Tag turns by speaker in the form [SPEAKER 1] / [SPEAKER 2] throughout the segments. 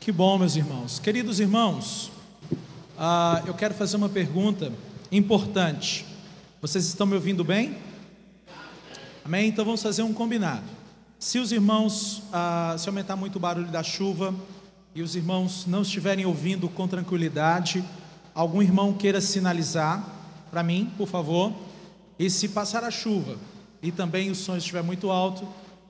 [SPEAKER 1] Que bom, meus irmãos. Queridos irmãos, eu quero fazer uma pergunta importante. Vocês estão me ouvindo bem? Amém? Então vamos fazer um combinado. Se os irmãos, se aumentar muito o barulho da chuva e os irmãos não estiverem ouvindo com tranquilidade, algum irmão queira sinalizar para mim, por favor. E se passar a chuva e também o som estiver muito alto,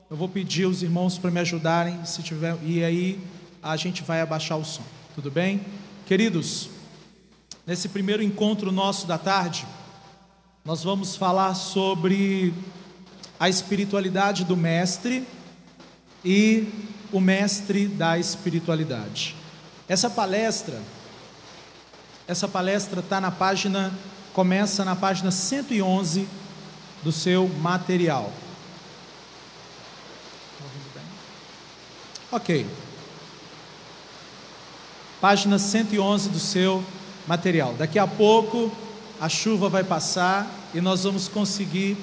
[SPEAKER 1] eu vou pedir aos irmãos para me ajudarem, se tiver, e aí a gente vai abaixar o som, tudo bem? Queridos, nesse primeiro encontro nosso da tarde, nós vamos falar sobre a espiritualidade do mestre e o mestre da espiritualidade. Essa palestra está na página, começa na página 111 do seu material. Ok. Página 111 do seu material. Daqui a pouco a chuva vai passar e nós vamos conseguir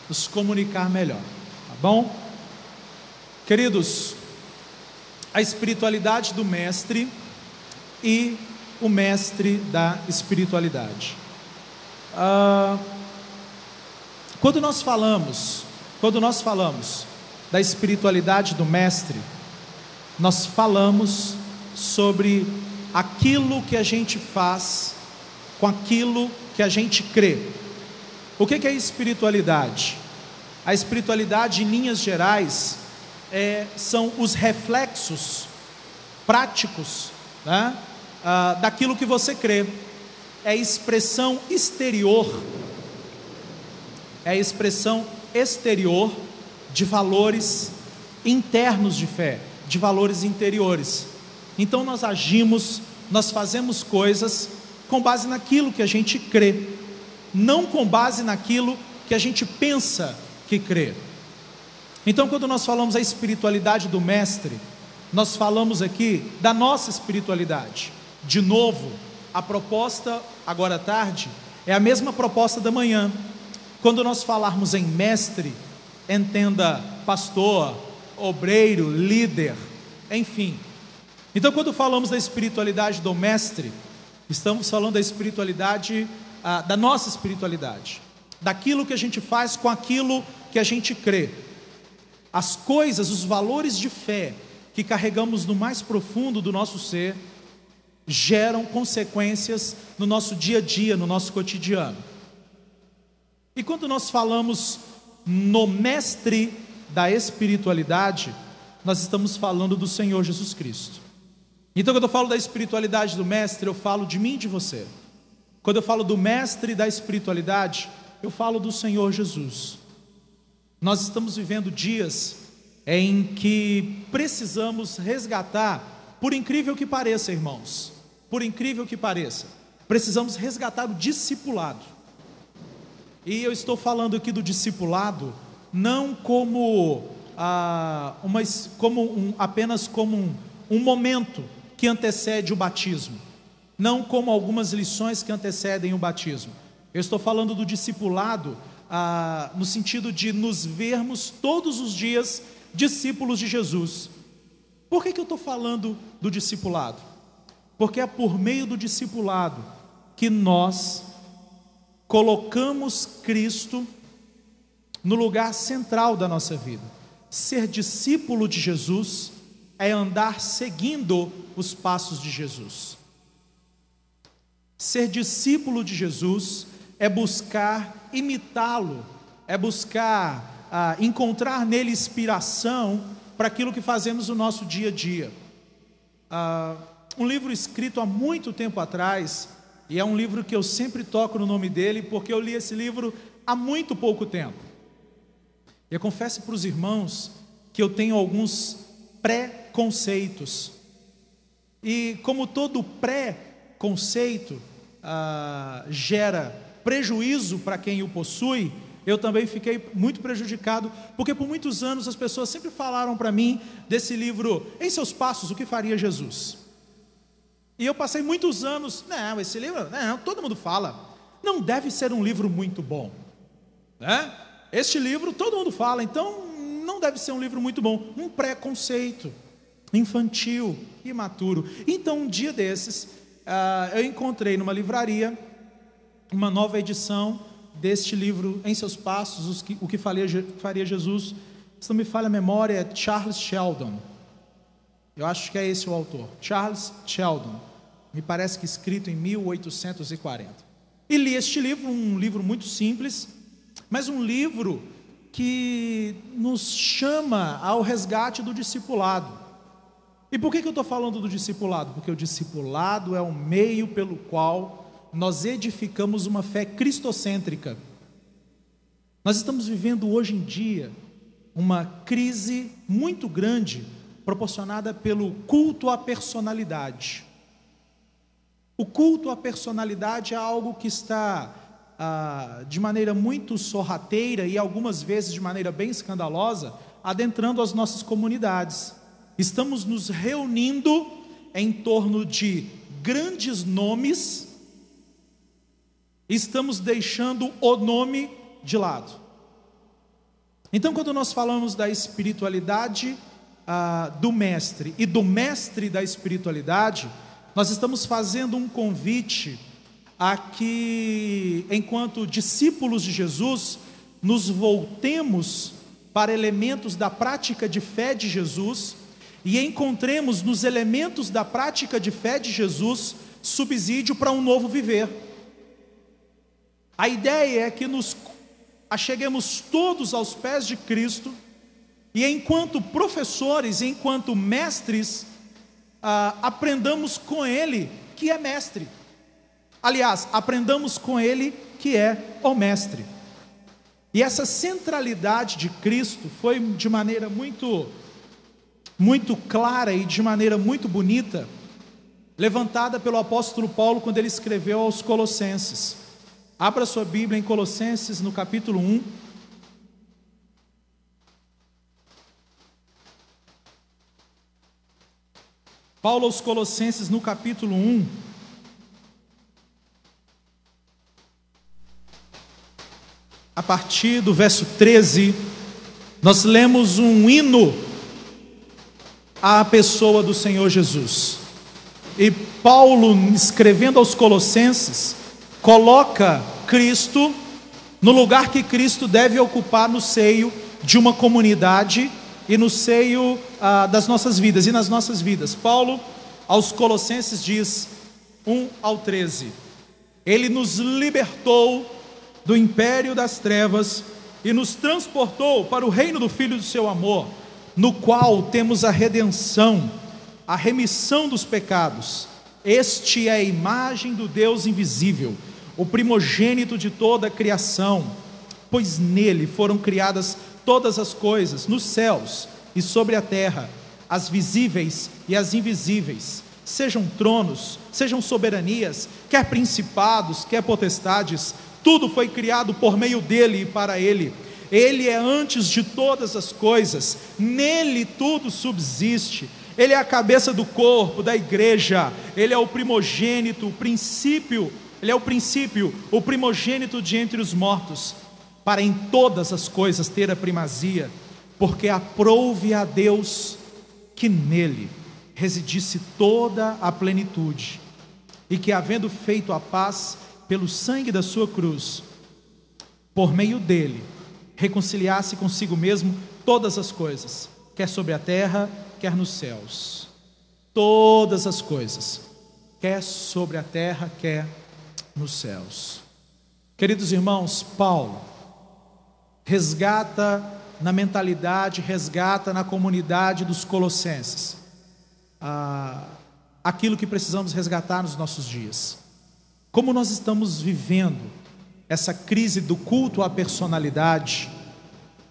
[SPEAKER 1] nos comunicar melhor, tá bom? Queridos, a espiritualidade do mestre e o mestre da espiritualidade. Quando nós falamos da espiritualidade do mestre, nós falamos sobre aquilo que a gente faz com aquilo que a gente crê. O que é espiritualidade? A espiritualidade, em linhas gerais, são os reflexos práticos, né, daquilo que você crê. É a expressão exterior, de valores internos de fé, de valores interiores. Então nós agimos, nós fazemos coisas com base naquilo que a gente crê, não com base naquilo que a gente pensa que crê. Então, quando nós falamos a espiritualidade do mestre, nós falamos aqui da nossa espiritualidade. De novo, a proposta agora à tarde é a mesma proposta da manhã. Quando nós falarmos em mestre, entenda pastor, obreiro, líder, enfim. Então, quando falamos da espiritualidade do mestre, estamos falando da espiritualidade, da nossa espiritualidade, daquilo que a gente faz com aquilo que a gente crê. As coisas, os valores de fé que carregamos no mais profundo do nosso ser, geram consequências no nosso dia a dia, no nosso cotidiano. E quando nós falamos no mestre da espiritualidade, nós estamos falando do Senhor Jesus Cristo. Então, quando eu falo da espiritualidade do mestre, eu falo de mim e de você. Quando eu falo do mestre da espiritualidade, eu falo do Senhor Jesus. Nós estamos vivendo dias em que precisamos resgatar, por incrível que pareça, irmãos, por incrível que pareça, precisamos resgatar o discipulado. E eu estou falando aqui do discipulado não como apenas como um momento que antecede o batismo, não como algumas lições que antecedem o batismo. Eu estou falando do discipulado no sentido de nos vermos todos os dias discípulos de Jesus. Por que eu estou falando do discipulado? Porque é por meio do discipulado que nós colocamos Cristo no lugar central da nossa vida. Ser discípulo de Jesus é andar seguindo os passos de Jesus. Ser discípulo de Jesus é buscar imitá-lo, é buscar encontrar nele inspiração para aquilo que fazemos no nosso dia a dia. Um livro escrito há muito tempo atrás, e é um livro que eu sempre toco no nome dele, porque eu li esse livro há muito pouco tempo. Eu confesso para os irmãos que eu tenho alguns pré-conceitos, e como todo pré-conceito gera prejuízo para quem o possui, eu também fiquei muito prejudicado, porque por muitos anos as pessoas sempre falaram para mim desse livro, Em Seus Passos, o que faria Jesus? E eu passei muitos anos, não, esse livro, não, todo mundo fala, não deve ser um livro muito bom, né? Este livro todo mundo fala, então não deve ser um livro muito bom. Um preconceito. infantil, imaturo. Então, um dia desses, eu encontrei numa livraria uma nova edição deste livro, Em Seus Passos, o que faria Jesus. Se não me falha a memória, é Charles Sheldon. Eu acho que é esse o autor, Charles Sheldon. Me parece que escrito em 1840. E li este livro, um livro muito simples, mas um livro que nos chama ao resgate do discipulado. E por que eu estou falando do discipulado? Porque o discipulado é o meio pelo qual nós edificamos uma fé cristocêntrica. Nós estamos vivendo hoje em dia uma crise muito grande, proporcionada pelo culto à personalidade. O culto à personalidade é algo que está de maneira muito sorrateira e algumas vezes de maneira bem escandalosa, adentrando as nossas comunidades. Estamos nos reunindo em torno de grandes nomes, estamos deixando o nome de lado. Então, quando nós falamos da espiritualidade do mestre e do mestre da espiritualidade, nós estamos fazendo um convite a que, enquanto discípulos de Jesus, nos voltemos para elementos da prática de fé de Jesus e encontremos nos elementos da prática de fé de Jesus subsídio para um novo viver. A ideia é que nos acheguemos todos aos pés de Cristo e, enquanto professores, enquanto mestres, aprendamos com Ele, que é mestre. Aliás, aprendamos com Ele, que é o mestre. E essa centralidade de Cristo foi de maneira muito clara e de maneira muito bonita levantada pelo apóstolo Paulo quando ele escreveu aos Colossenses. Abra sua Bíblia em Colossenses, no capítulo 1. Paulo aos Colossenses, no capítulo 1. A partir do verso 13, nós lemos um hino à pessoa do Senhor Jesus. E Paulo, escrevendo aos Colossenses, coloca Cristo no lugar que Cristo deve ocupar no seio de uma comunidade e no seio das nossas vidas e nas nossas vidas. Paulo aos Colossenses diz 1 ao 13: Ele nos libertou do império das trevas e nos transportou para o reino do Filho do seu amor, no qual temos a redenção, a remissão dos pecados. Este é a imagem do Deus invisível, o primogênito de toda a criação, pois nele foram criadas todas as coisas, nos céus e sobre a terra, as visíveis e as invisíveis, sejam tronos, sejam soberanias, quer principados, quer potestades, tudo foi criado por meio dele e para ele. Ele é antes de todas as coisas, nele tudo subsiste. Ele é a cabeça do corpo, da igreja. Ele é o primogênito, o princípio. Ele é o princípio, o primogênito de entre os mortos, para em todas as coisas ter a primazia, porque aprouve a Deus que nele residisse toda a plenitude, e que, havendo feito a paz pelo sangue da sua cruz, por meio dele reconciliasse consigo mesmo todas as coisas, quer sobre a terra, quer nos céus. Todas as coisas, quer sobre a terra, quer nos céus. Queridos irmãos, Paulo resgata na mentalidade, resgata na comunidade dos Colossenses aquilo que precisamos resgatar nos nossos dias. Como nós estamos vivendo essa crise do culto à personalidade,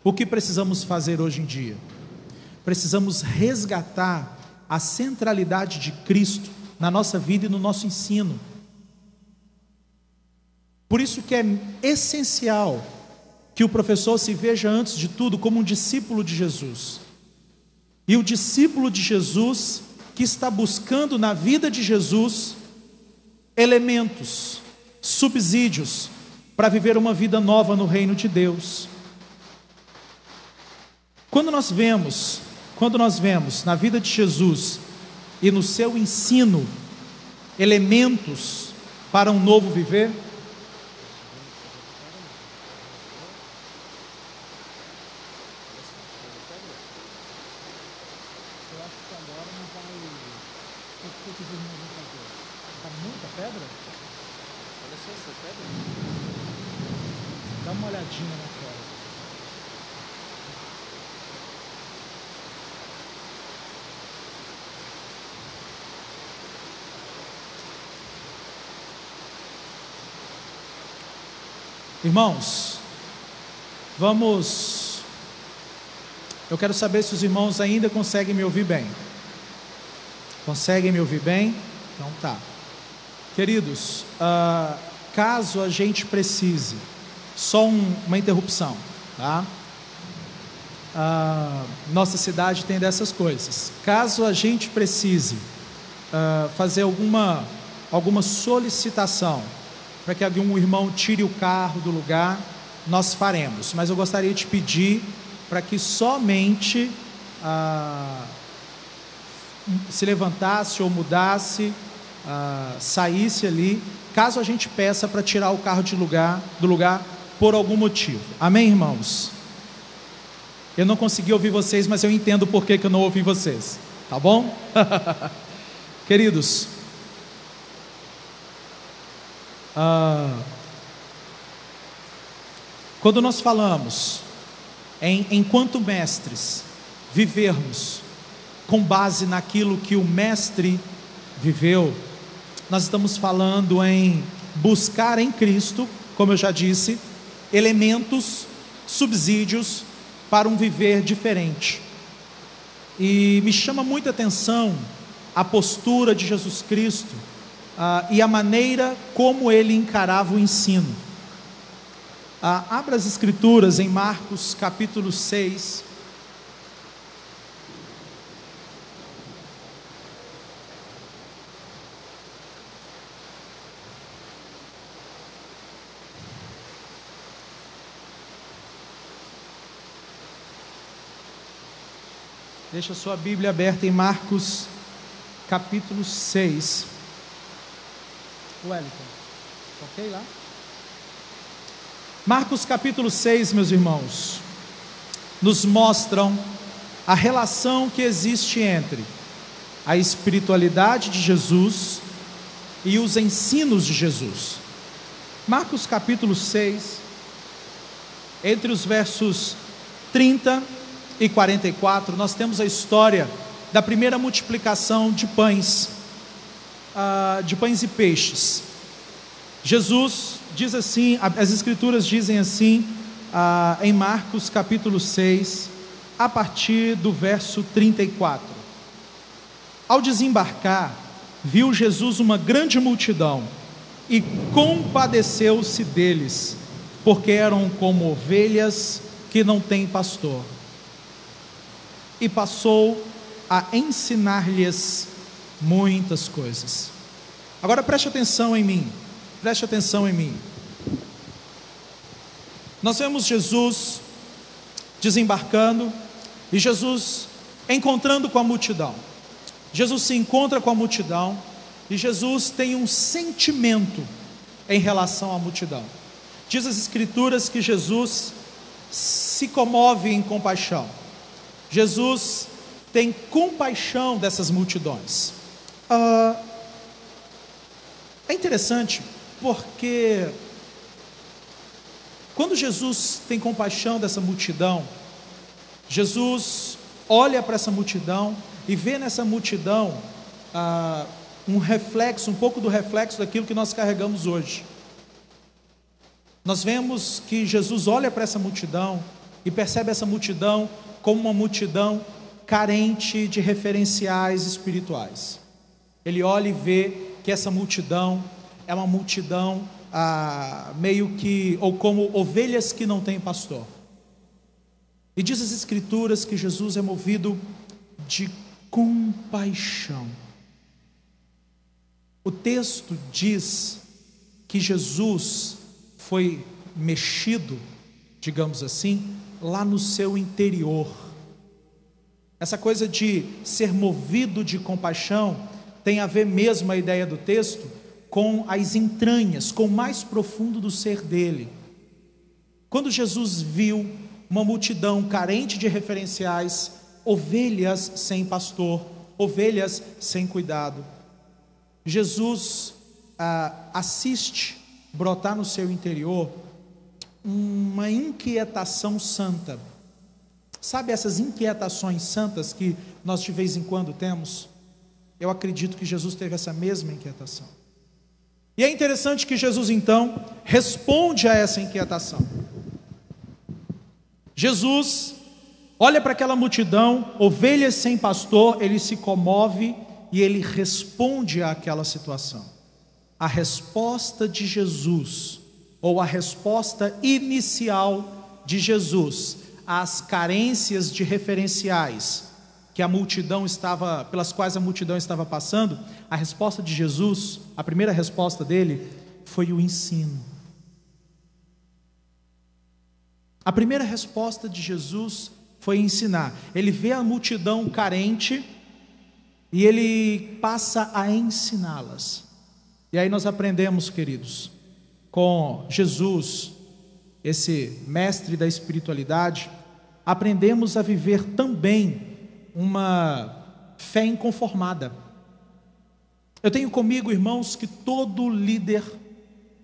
[SPEAKER 1] o que precisamos fazer hoje em dia? Precisamos resgatar a centralidade de Cristo na nossa vida e no nosso ensino. Por isso que é essencial que o professor se veja, antes de tudo, como um discípulo de Jesus. E o discípulo de Jesus que está buscando na vida de Jesus elementos, subsídios, para viver uma vida nova no reino de Deus. Quando nós vemos quando nós vemos na vida de Jesus e no seu ensino elementos para um novo viver? Dá uma olhadinha lá fora. Irmãos, eu quero saber se os irmãos ainda conseguem me ouvir bem. Conseguem me ouvir bem? Então tá. Queridos, caso a gente precise, só uma interrupção, tá? Nossa cidade tem dessas coisas. Caso a gente precise fazer alguma solicitação para que algum irmão tire o carro do lugar, nós faremos. Mas eu gostaria de pedir para que somente se levantasse ou mudasse, saísse ali, caso a gente peça para tirar o carro do lugar por algum motivo. Amém, irmãos? Eu não consegui ouvir vocês, mas eu entendo por que eu não ouvi vocês, tá bom? Queridos, quando nós falamos enquanto mestres, vivermos com base naquilo que o mestre viveu, nós estamos falando em buscar em Cristo, como eu já disse, elementos, subsídios para um viver diferente. E me chama muita atenção a postura de Jesus Cristo e a maneira como ele encarava o ensino. Abra as Escrituras em Marcos capítulo 6. Deixa a sua Bíblia aberta em Marcos capítulo 6. Wellington, ok lá? Marcos capítulo 6, meus irmãos, nos mostram a relação que existe entre a espiritualidade de Jesus e os ensinos de Jesus. Marcos capítulo 6, entre os versos 30 e 44, nós temos a história da primeira multiplicação de pães e peixes. Jesus diz assim, as Escrituras dizem assim, em Marcos capítulo 6, a partir do verso 34: Ao desembarcar, viu Jesus uma grande multidão e compadeceu-se deles, porque eram como ovelhas que não têm pastor, e passou a ensinar-lhes muitas coisas. Agora preste atenção em mim. Preste atenção em mim. Nós vemos Jesus desembarcando e Jesus encontrando com a multidão. Jesus se encontra com a multidão e Jesus tem um sentimento em relação à multidão. Diz as Escrituras que Jesus se comove em compaixão. Jesus tem compaixão dessas multidões. É interessante porque quando Jesus tem compaixão dessa multidão, Jesus olha para essa multidão e vê nessa multidão um reflexo, um pouco do reflexo daquilo que nós carregamos hoje. Nós vemos que Jesus olha para essa multidão e percebe essa multidão como uma multidão carente de referenciais espirituais. Ele olha e vê que essa multidão é uma multidão meio que, ou como ovelhas que não têm pastor. E diz as Escrituras que Jesus é movido de compaixão. O texto diz que Jesus foi mexido, digamos assim, lá no seu interior. Essa coisa de ser movido de compaixão tem a ver mesmo, a ideia do texto, com as entranhas, com o mais profundo do ser dele. Quando Jesus viu uma multidão carente de referenciais, ovelhas sem pastor, ovelhas sem cuidado, Jesus assiste brotar no seu interior uma inquietação santa. Sabe essas inquietações santas que nós de vez em quando temos? Eu acredito que Jesus teve essa mesma inquietação. E é interessante que Jesus então responde a essa inquietação. Jesus olha para aquela multidão, ovelhas sem pastor, ele se comove e ele responde àquela situação. A resposta de Jesus, ou a resposta inicial de Jesus às carências de referenciais que a multidão estava, pelas quais a multidão estava passando, a resposta de Jesus, a primeira resposta dele, foi o ensino. A primeira resposta de Jesus foi ensinar. Ele vê a multidão carente e ele passa a ensiná-las. E aí nós aprendemos, queridos, com Jesus, esse mestre da espiritualidade, aprendemos a viver também uma fé inconformada. Eu tenho comigo, irmãos, que todo líder,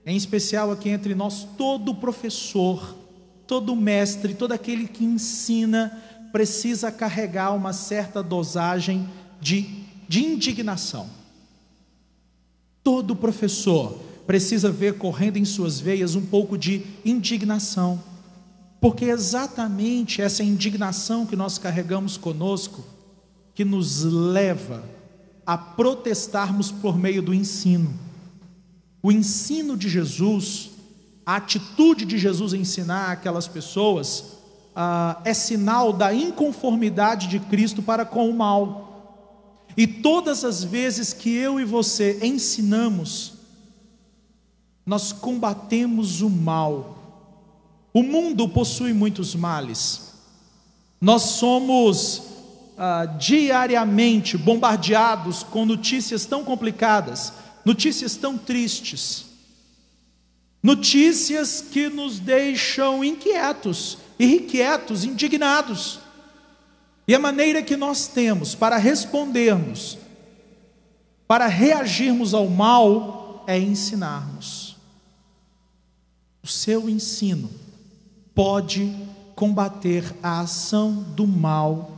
[SPEAKER 1] em especial aqui entre nós, todo professor, todo mestre, todo aquele que ensina, precisa carregar uma certa dosagem de indignação. Todo professor precisa ver correndo em suas veias um pouco de indignação, porque é exatamente essa indignação que nós carregamos conosco que nos leva a protestarmos por meio do ensino. O ensino de Jesus, a atitude de Jesus em ensinar aquelas pessoas, é sinal da inconformidade de Cristo para com o mal. E todas as vezes que eu e você ensinamos, nós combatemos o mal. O mundo possui muitos males. Nós somos diariamente bombardeados com notícias tão complicadas, notícias tão tristes, notícias que nos deixam inquietos, irrequietos, indignados. E a maneira que nós temos para respondermos, para reagirmos ao mal, é ensinarmos. O seu ensino pode combater a ação do mal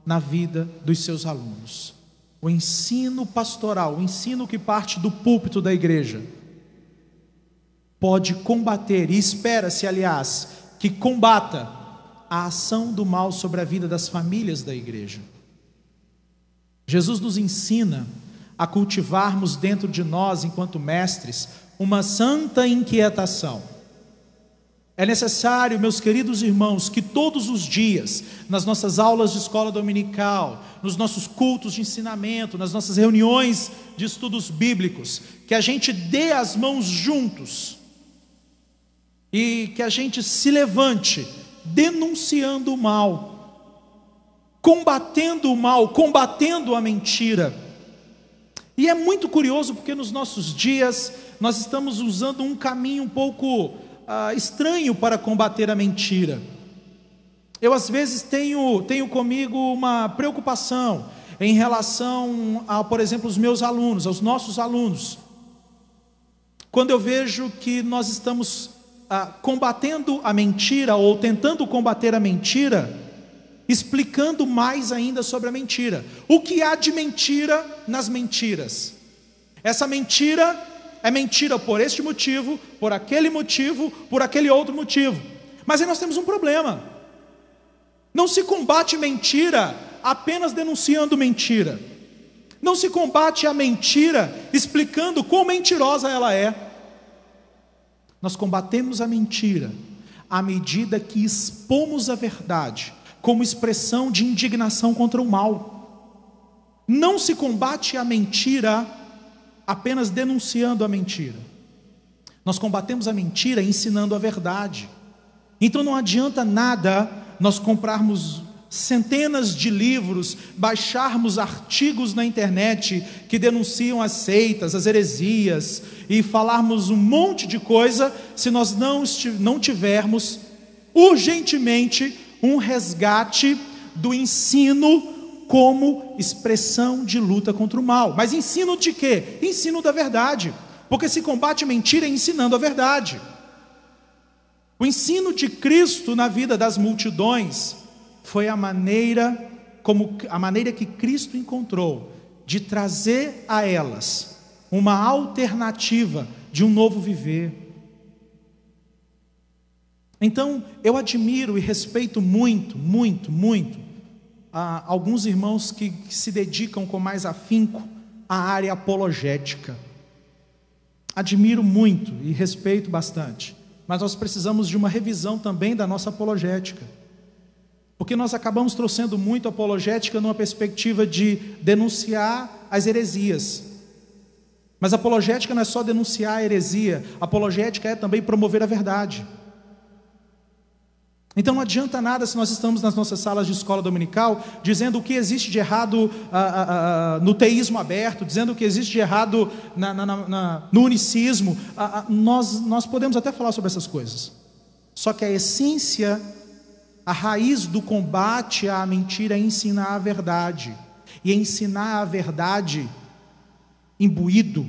[SPEAKER 1] na vida dos seus alunos. O ensino pastoral, o ensino que parte do púlpito da igreja, pode combater, e espera-se, aliás, que combata a ação do mal sobre a vida das famílias da igreja. Jesus nos ensina a cultivarmos dentro de nós, enquanto mestres, uma santa inquietação. É necessário, meus queridos irmãos, que todos os dias, nas nossas aulas de escola dominical, nos nossos cultos de ensinamento, nas nossas reuniões de estudos bíblicos, que a gente dê as mãos juntos e que a gente se levante denunciando o mal, combatendo o mal, combatendo a mentira. E é muito curioso porque nos nossos dias nós estamos usando um caminho um pouco estranho para combater a mentira. Eu às vezes tenho comigo uma preocupação em relação a, por exemplo, os meus alunos, aos nossos alunos, quando eu vejo que nós estamos combatendo a mentira, ou tentando combater a mentira, explicando mais ainda sobre a mentira. O que há de mentira nas mentiras? Essa mentira é mentira por este motivo, por aquele outro motivo. Mas aí nós temos um problema. Não se combate mentira apenas denunciando mentira. Não se combate a mentira explicando quão mentirosa ela é. Nós combatemos a mentira à medida que expomos a verdade como expressão de indignação contra o mal. Não se combate a mentira apenas denunciando a mentira. Nós combatemos a mentira ensinando a verdade. Então não adianta nada nós comprarmos centenas de livros, baixarmos artigos na internet que denunciam as seitas, as heresias, e falarmos um monte de coisa, se nós não tivermos urgentemente um resgate do ensino como expressão de luta contra o mal. Mas ensino de quê? Ensino da verdade, porque se combate mentira ensinando a verdade. O ensino de Cristo na vida das multidões foi a maneira que Cristo encontrou de trazer a elas uma alternativa de um novo viver. Então, eu admiro e respeito muito, muito, muito alguns irmãos que se dedicam com mais afinco à área apologética. Admiro muito e respeito bastante, mas nós precisamos de uma revisão também da nossa apologética, porque nós acabamos trouxendo muito apologética numa perspectiva de denunciar as heresias. Mas apologética não é só denunciar a heresia, apologética é também promover a verdade. Então não adianta nada se nós estamos nas nossas salas de escola dominical dizendo o que existe de errado no teísmo aberto, dizendo o que existe de errado no unicismo. Nós podemos até falar sobre essas coisas, só que a essência, a raiz do combate à mentira é ensinar a verdade, e ensinar a verdade imbuído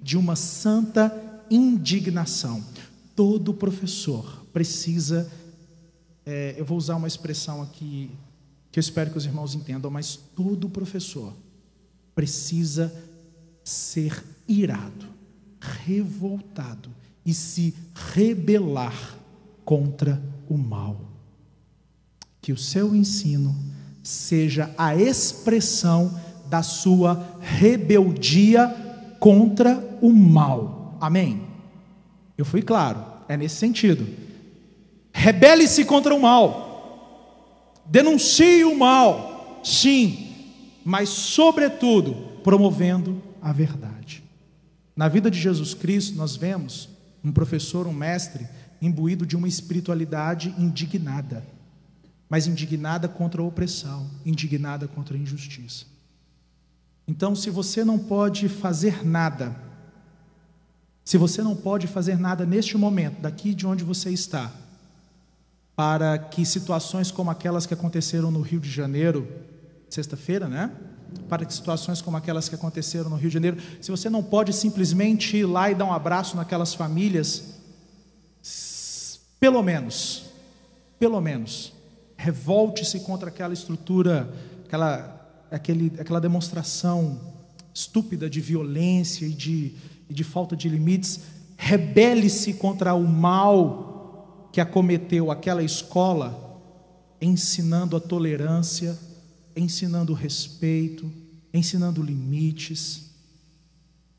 [SPEAKER 1] de uma santa indignação. Todo professor precisa, eu vou usar uma expressão aqui que eu espero que os irmãos entendam, mas todo professor precisa ser irado, revoltado e se rebelar contra o mal. Que o seu ensino seja a expressão da sua rebeldia contra o mal. Amém? Eu fui claro, é nesse sentido. Rebele-se contra o mal, denuncie o mal, sim, mas sobretudo promovendo a verdade. Na vida de Jesus Cristo nós vemos um professor, um mestre imbuído de uma espiritualidade indignada, mas indignada contra a opressão, indignada contra a injustiça. Então, se você não pode fazer nada, neste momento, daqui de onde você está, para que situações como aquelas que aconteceram no Rio de Janeiro, sexta-feira, né? Para que situações como aquelas que aconteceram no Rio de Janeiro, se você não pode simplesmente ir lá e dar um abraço naquelas famílias, pelo menos, revolte-se contra aquela estrutura, aquela demonstração estúpida de violência e de falta de limites. Rebele-se contra o mal que acometeu aquela escola, ensinando a tolerância, ensinando o respeito, ensinando limites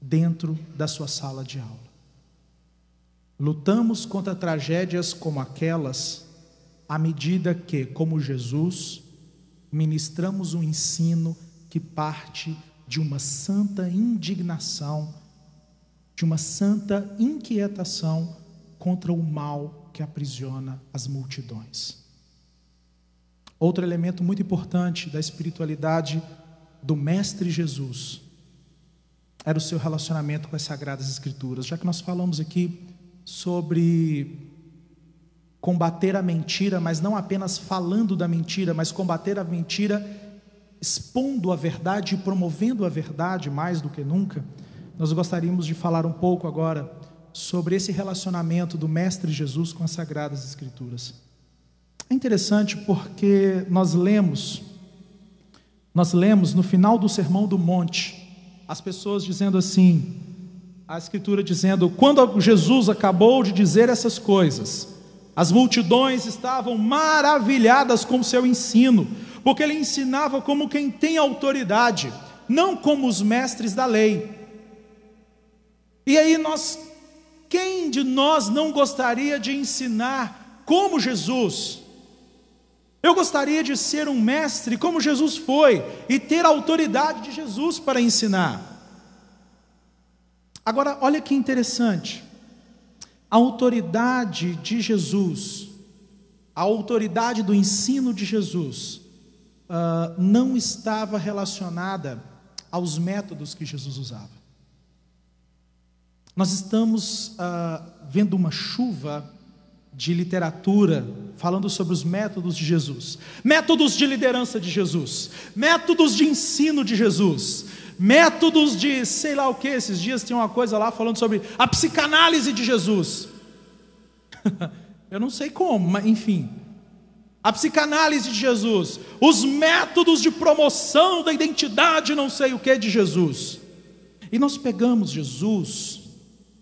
[SPEAKER 1] dentro da sua sala de aula. Lutamos contra tragédias como aquelas à medida que, como Jesus, ministramos um ensino que parte de uma santa indignação, de uma santa inquietação contra o mal que aprisiona as multidões. Outro elemento muito importante da espiritualidade do Mestre Jesus era o seu relacionamento com as Sagradas Escrituras. Já que nós falamos aqui sobre combater a mentira, mas não apenas falando da mentira, mas combater a mentira expondo a verdade e promovendo a verdade mais do que nunca, nós gostaríamos de falar um pouco agora sobre esse relacionamento do Mestre Jesus com as Sagradas Escrituras. É interessante porque nós lemos no final do Sermão do Monte, as pessoas dizendo assim, a Escritura dizendo, quando Jesus acabou de dizer essas coisas, as multidões estavam maravilhadas com o seu ensino, porque ele ensinava como quem tem autoridade, não como os mestres da lei. E aí quem de nós não gostaria de ensinar como Jesus? Eu gostaria de ser um mestre como Jesus foi e ter a autoridade de Jesus para ensinar. Agora, olha que interessante, a autoridade de Jesus a autoridade do ensino de Jesus não estava relacionada aos métodos que Jesus usava. Nós estamos vendo uma chuva de literatura falando sobre os métodos de Jesus, métodos de liderança de Jesus, métodos de ensino de Jesus, métodos de sei lá o que. Esses dias tinha uma coisa lá falando sobre a psicanálise de Jesus. Eu não sei como, mas enfim, a psicanálise de Jesus, os métodos de promoção da identidade não sei o que de Jesus. E nós pegamos Jesus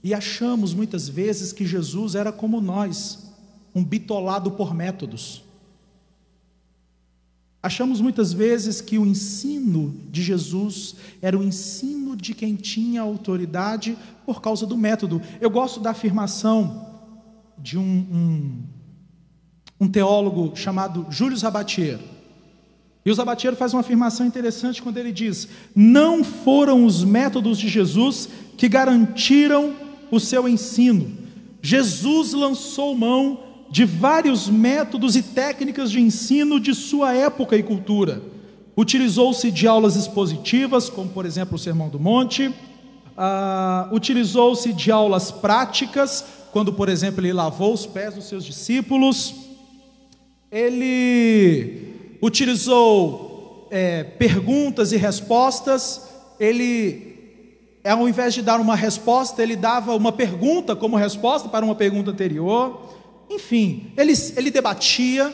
[SPEAKER 1] e achamos muitas vezes que Jesus era como nós, um bitolado por métodos. Achamos muitas vezes que o ensino de Jesus era o ensino de quem tinha autoridade por causa do método. Eu gosto da afirmação de um teólogo chamado Júlio Sabatier. E o Sabatier faz uma afirmação interessante quando ele diz: não foram os métodos de Jesus que garantiram o seu ensino. Jesus lançou mão de vários métodos e técnicas de ensino de sua época e cultura. Utilizou-se de aulas expositivas, como por exemplo o Sermão do Monte. Utilizou-se de aulas práticas, quando por exemplo ele lavou os pés dos seus discípulos. Ele utilizou perguntas e respostas. Ele, ao invés de dar uma resposta, ele dava uma pergunta como resposta para uma pergunta anterior. Enfim, ele debatia.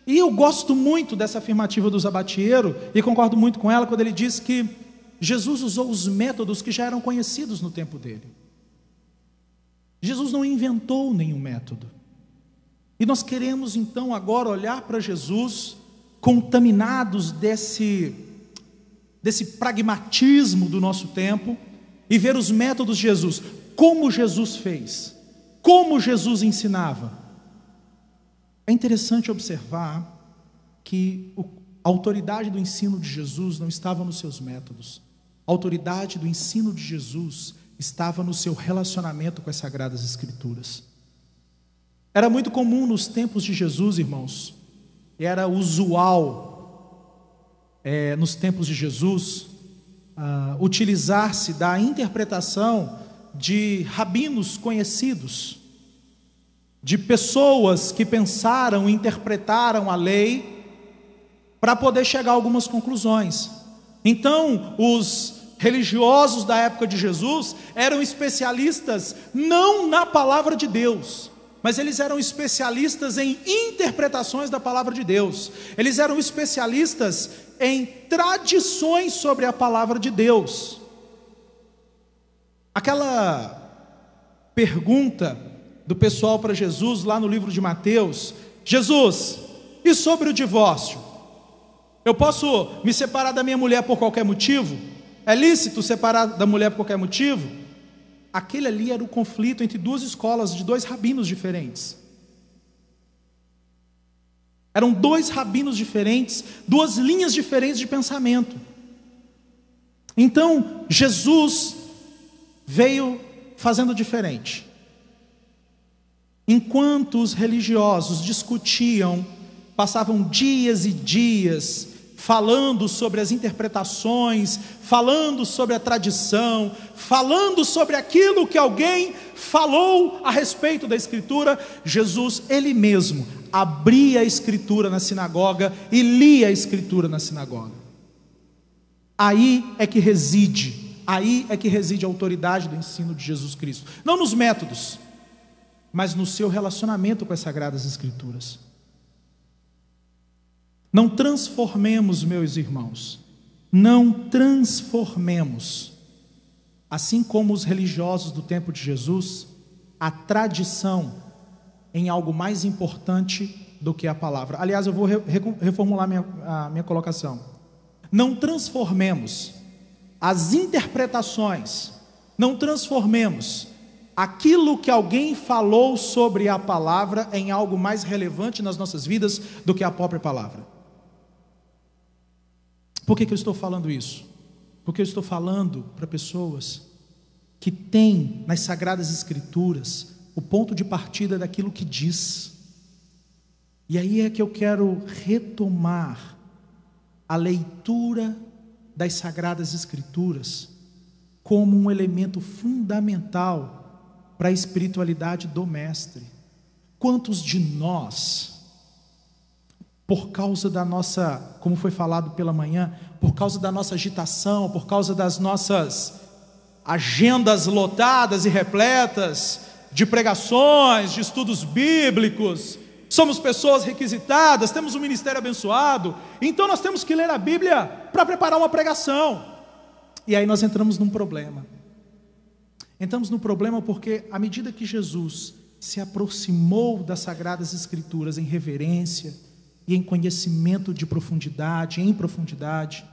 [SPEAKER 1] E eu gosto muito dessa afirmativa do Sabatiero, e concordo muito com ela quando ele diz que Jesus usou os métodos que já eram conhecidos no tempo dele. Jesus não inventou nenhum método. E nós queremos então agora olhar para Jesus contaminados desse pragmatismo do nosso tempo e ver os métodos de Jesus, como Jesus fez, como Jesus ensinava. É interessante observar que a autoridade do ensino de Jesus não estava nos seus métodos. A autoridade do ensino de Jesus estava no seu relacionamento com as Sagradas Escrituras. Era muito comum nos tempos de Jesus, irmãos, era usual nos tempos de Jesus utilizar-se da interpretação de rabinos conhecidos, de pessoas que pensaram e interpretaram a lei para poder chegar a algumas conclusões. Então, os religiosos da época de Jesus eram especialistas não na palavra de Deus, mas eles eram especialistas em interpretações da palavra de Deus. Eles eram especialistas em tradições sobre a palavra de Deus. Aquela pergunta do pessoal para Jesus lá no livro de Mateus: Jesus, e sobre o divórcio? Eu posso me separar da minha mulher por qualquer motivo? É lícito separar da mulher por qualquer motivo? Aquele ali era o conflito entre duas escolas de dois rabinos diferentes. Eram dois rabinos diferentes, duas linhas diferentes de pensamento. Então, Jesus veio fazendo diferente. Enquanto os religiosos discutiam, passavam dias e dias falando sobre as interpretações, falando sobre a tradição, falando sobre aquilo que alguém falou a respeito da Escritura, Jesus, ele mesmo, abria a Escritura na sinagoga e lia a Escritura na sinagoga. Aí é que reside a autoridade do ensino de Jesus Cristo. Não nos métodos, mas no seu relacionamento com as Sagradas Escrituras. Não transformemos, meus irmãos, não transformemos, assim como os religiosos do tempo de Jesus, a tradição em algo mais importante do que a palavra. Aliás, eu vou reformular a minha colocação. Não transformemos as interpretações, não transformemos aquilo que alguém falou sobre a palavra em algo mais relevante nas nossas vidas do que a própria palavra. Por que eu estou falando isso? Porque eu estou falando para pessoas que têm nas Sagradas Escrituras o ponto de partida daquilo que diz. E aí é que eu quero retomar a leitura das Sagradas Escrituras como um elemento fundamental para a espiritualidade do Mestre. Quantos de nós, por causa da nossa, como foi falado pela manhã, por causa da nossa agitação, por causa das nossas agendas lotadas e repletas de pregações, de estudos bíblicos, somos pessoas requisitadas, temos um ministério abençoado, então nós temos que ler a Bíblia para preparar uma pregação. E aí nós entramos num problema. Entramos num problema porque à medida que Jesus se aproximou das Sagradas Escrituras em reverência e em conhecimento de profundidade, em profundidade,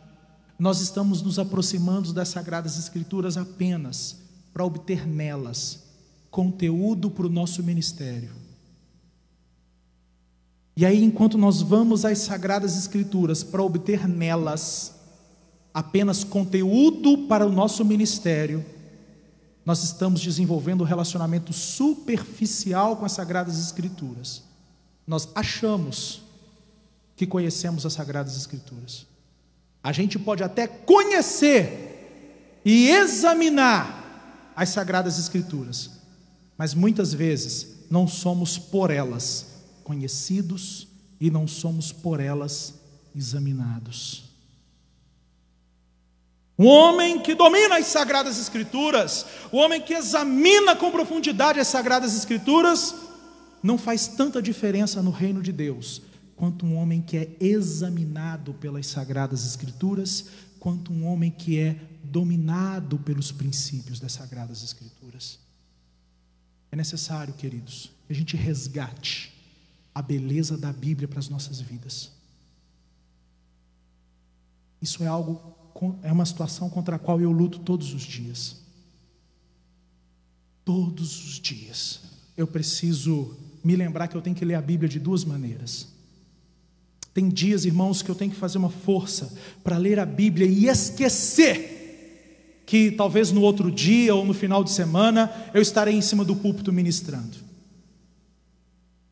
[SPEAKER 1] nós estamos nos aproximando das Sagradas Escrituras apenas para obter nelas conteúdo para o nosso ministério. E aí, enquanto nós vamos às Sagradas Escrituras para obter nelas apenas conteúdo para o nosso ministério, nós estamos desenvolvendo um relacionamento superficial com as Sagradas Escrituras. Nós achamos que conhecemos as Sagradas Escrituras. A gente pode até conhecer e examinar as Sagradas Escrituras, mas muitas vezes não somos por elas conhecidos e não somos por elas examinados. O homem que domina as Sagradas Escrituras, o homem que examina com profundidade as Sagradas Escrituras, não faz tanta diferença no reino de Deus, quanto um homem que é examinado pelas Sagradas Escrituras, quanto um homem que é dominado pelos princípios das Sagradas Escrituras. É necessário, queridos, que a gente resgate a beleza da Bíblia para as nossas vidas. Isso é uma situação contra a qual eu luto todos os dias. Todos os dias eu preciso me lembrar que eu tenho que ler a Bíblia de duas maneiras. Tem dias, irmãos, que eu tenho que fazer uma força para ler a Bíblia e esquecer que talvez no outro dia ou no final de semana eu estarei em cima do púlpito ministrando.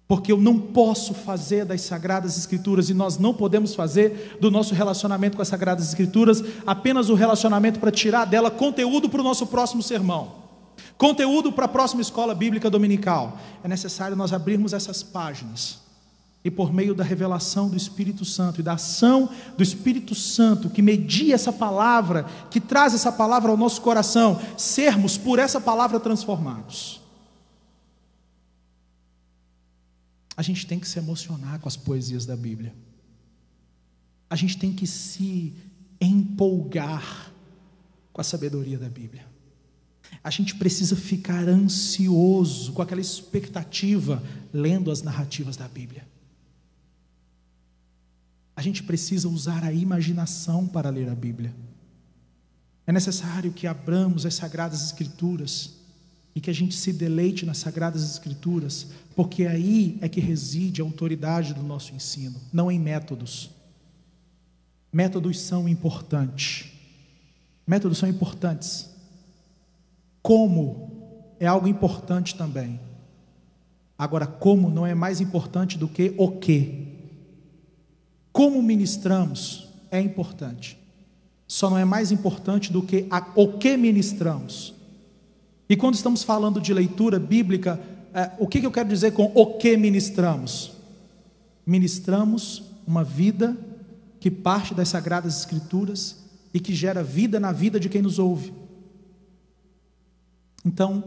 [SPEAKER 1] Porque eu não posso fazer das Sagradas Escrituras, e nós não podemos fazer do nosso relacionamento com as Sagradas Escrituras apenas o relacionamento para tirar dela conteúdo para o nosso próximo sermão, conteúdo para a próxima escola bíblica dominical. É necessário nós abrirmos essas páginas e, por meio da revelação do Espírito Santo e da ação do Espírito Santo que media essa palavra, que traz essa palavra ao nosso coração, sermos por essa palavra transformados. A gente tem que se emocionar com as poesias da Bíblia. A gente tem que se empolgar com a sabedoria da Bíblia. A gente precisa ficar ansioso, com aquela expectativa, lendo as narrativas da Bíblia. A gente precisa usar a imaginação para ler a Bíblia. É necessário que abramos as Sagradas Escrituras e que a gente se deleite nas Sagradas Escrituras, porque aí é que reside a autoridade do nosso ensino, não em métodos. Métodos são importantes. Métodos são importantes. Como é algo importante também. Agora, como não é mais importante do que o que. Como ministramos é importante. Só não é mais importante do que o que ministramos. E quando estamos falando de leitura bíblica, o que eu quero dizer com o que ministramos? Ministramos uma vida que parte das Sagradas Escrituras e que gera vida na vida de quem nos ouve. Então,